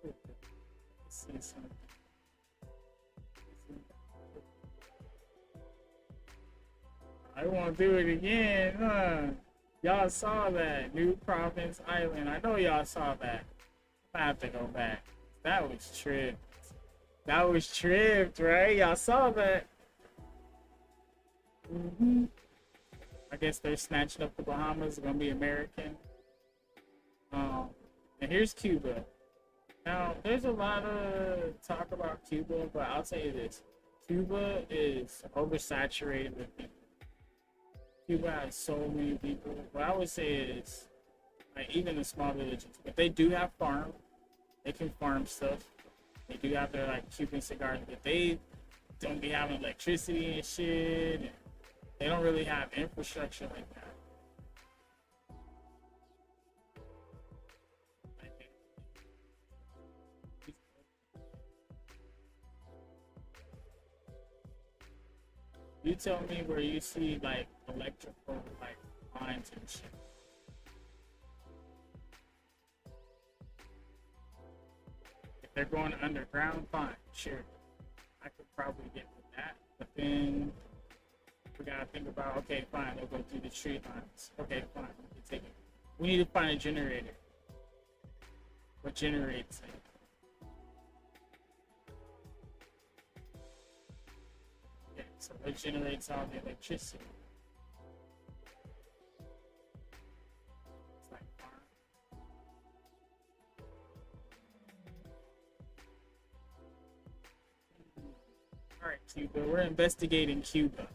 Let's see something. I want to do it again, huh? Y'all saw that new province island. I know y'all saw that. I have to go back. That was tripped. That was tripped, right? Y'all saw that. I guess they're snatching up the Bahamas. It's gonna be American. And here's Cuba. Now, there's a lot of talk about Cuba, but I'll tell you this: Cuba is oversaturated with people. Cuba has so many people. What I would say is, like, even the small villages, but they do have farm. They can farm stuff. They do have their like Cuban cigars, but they don't be having electricity and shit. And they don't really have infrastructure like that. You tell me where you see like electrical like lines and shit. If they're going underground, fine, sure. I could probably get with that. But then we gotta think about, okay, fine, they'll go through the tree lines. Okay, fine, we can take it. We need to find a generator. What generates it? Okay, so what generates all the electricity? It's like farm. Alright, Cuba. We're investigating Cuba.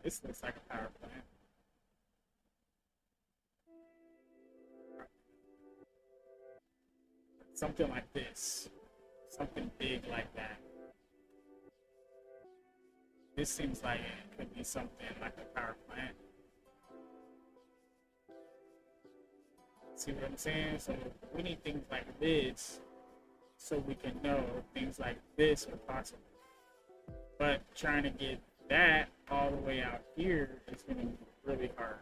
This looks like a power plant. Something like this. Something big like that. This seems like it could be something like a power plant. See what I'm saying? So we need things like this so we can know things like this are possible. But trying to get that all the way out here is going to be really hard.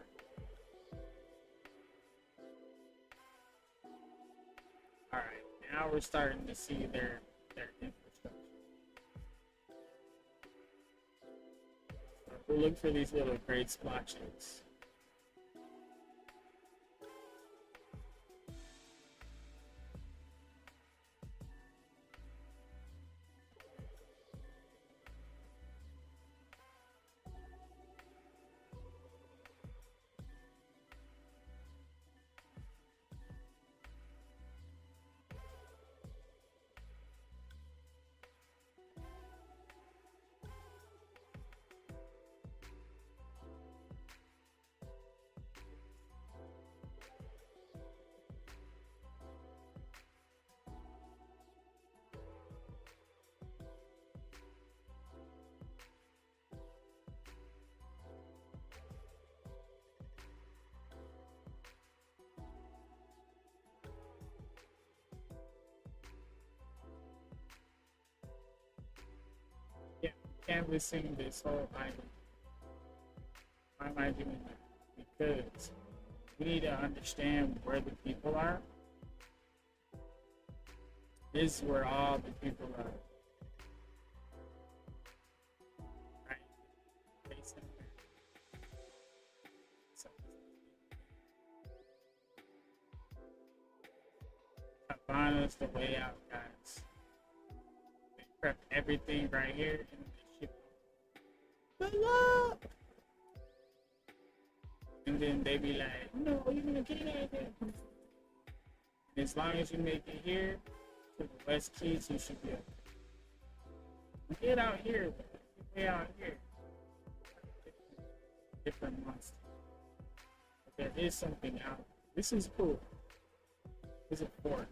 All right, now we're starting to see their infrastructure. So we'll look for these little gray splotches. Yeah, canvassing this whole island. Why am I doing that? Because we need to understand where the people are. This is where all the people are. Right? Facing there. So, Havana's the way out, guys. They prep everything right here and they ship it. Hello! And then they be like, no, you're gonna get out there. And as long as you make it here to the West Keys, you should be okay. Get out here, way out here. Different monster. But there is something out. This is cool. This is a fort.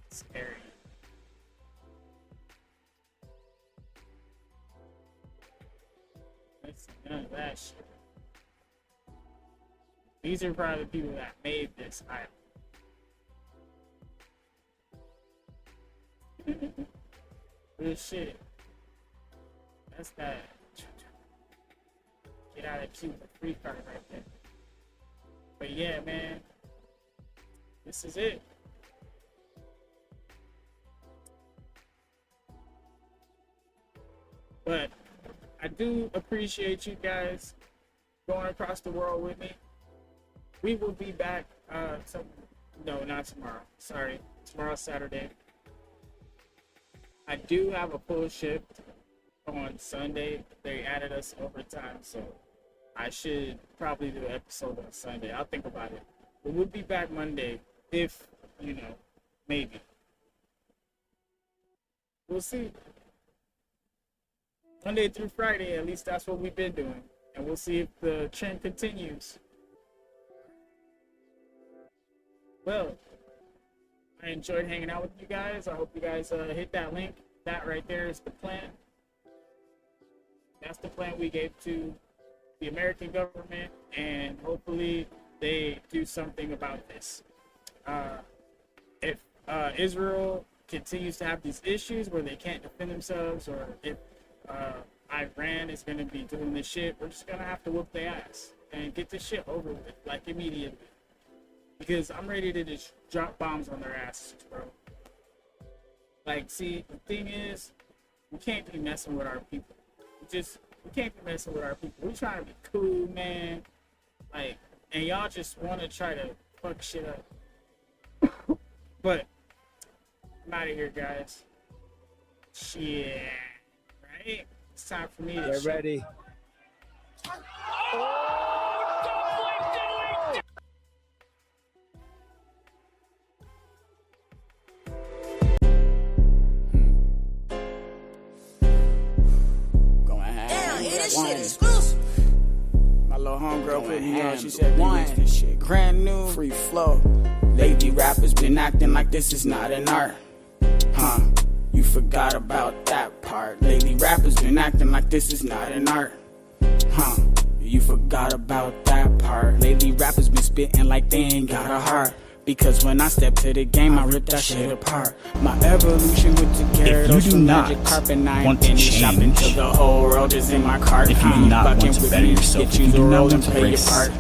Scary. Let's see, none of that shit. These are probably the people that made this island. Good shit. That's that. Get out of Cuba, free card right there. But yeah, man. This is it. But I do appreciate you guys going across the world with me. We will be back. No, not tomorrow. Sorry, tomorrow's Saturday. I do have a full shift on Sunday. They added us overtime, so I should probably do an episode on Sunday. I'll think about it. But we'll be back Monday, if maybe. We'll see. Monday through Friday, at least that's what we've been doing. and we'll see if the trend continues. Well, I enjoyed hanging out with you guys. I hope you guys hit that link. That right there is the plan. That's the plan we gave to the American government, and hopefully they do something about this. If Israel continues to have these issues where they can't defend themselves, or if Iran is going to be doing this shit, we're just going to have to whoop their ass and get this shit over with, like, immediately. Because I'm ready to just drop bombs on their asses, bro. Like, see, the thing is, we can't be messing with our people. We can't be messing with our people. We're trying to be cool, man. Like, and y'all just want to try to fuck shit up. But I'm out of here, guys. Shit, right? It's time for me to get ready. My little homegirl put me on. She said, this shit brand new, free flow. Lady rappers been acting like this is not an art. Huh, you forgot about that part. Lady rappers been acting like this is not an art. Huh, you forgot about that part. Lady rappers been spitting like they ain't got a heart. Because when I step to the game, I rip that shit apart. My evolution with the carrot, if you do not want to change, the whole world is in my cart. if you do not want to better yourself, if you do not want to break outside,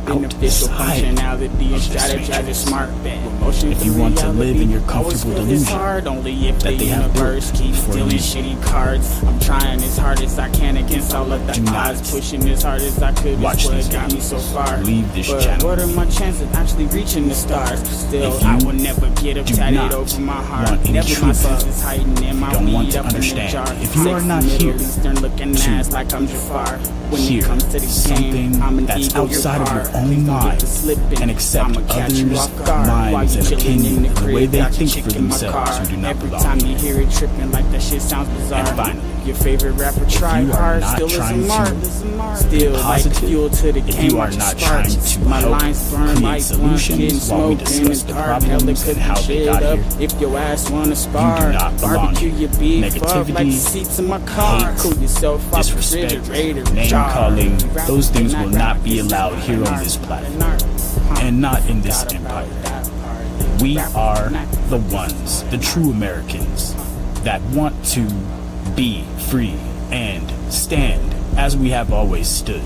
if you want to live in your comfortable delusion that they have built for you, shitty cards. I'm trying as hard as I can against all of the odds, pushing as hard as I could. Watch these got me so far. Leave this but channel. what are my chances of actually reaching the stars? I will never get up tatted over my heart. Never my senses hiding in my weed up in the jar. If you are not here looking ass like I'm Jafar. When it comes to the something I'm an that's ego outside of your part. own mind and accept others' minds and opinions and the way they think for themselves who do not Every belong time to you you. hear it tripping like that shit sounds bizarre. And finally, your favorite rapper try you are hard, not still is a trying mark. to Still be like positive, fuel to the if game. you are not trying to my help lines burn create like solutions while we discuss the problems and how they got here, if your ass wanna spar, you do not belong barbecue here. your beef up like the Negativity, seats in my car. hate, Cool yourself up, disrespect, refrigerator, name jar. calling, those things will Rapping not be allowed here on this platform and not in this empire. We are the ones, the true Americans, that want to be free and stand as we have always stood.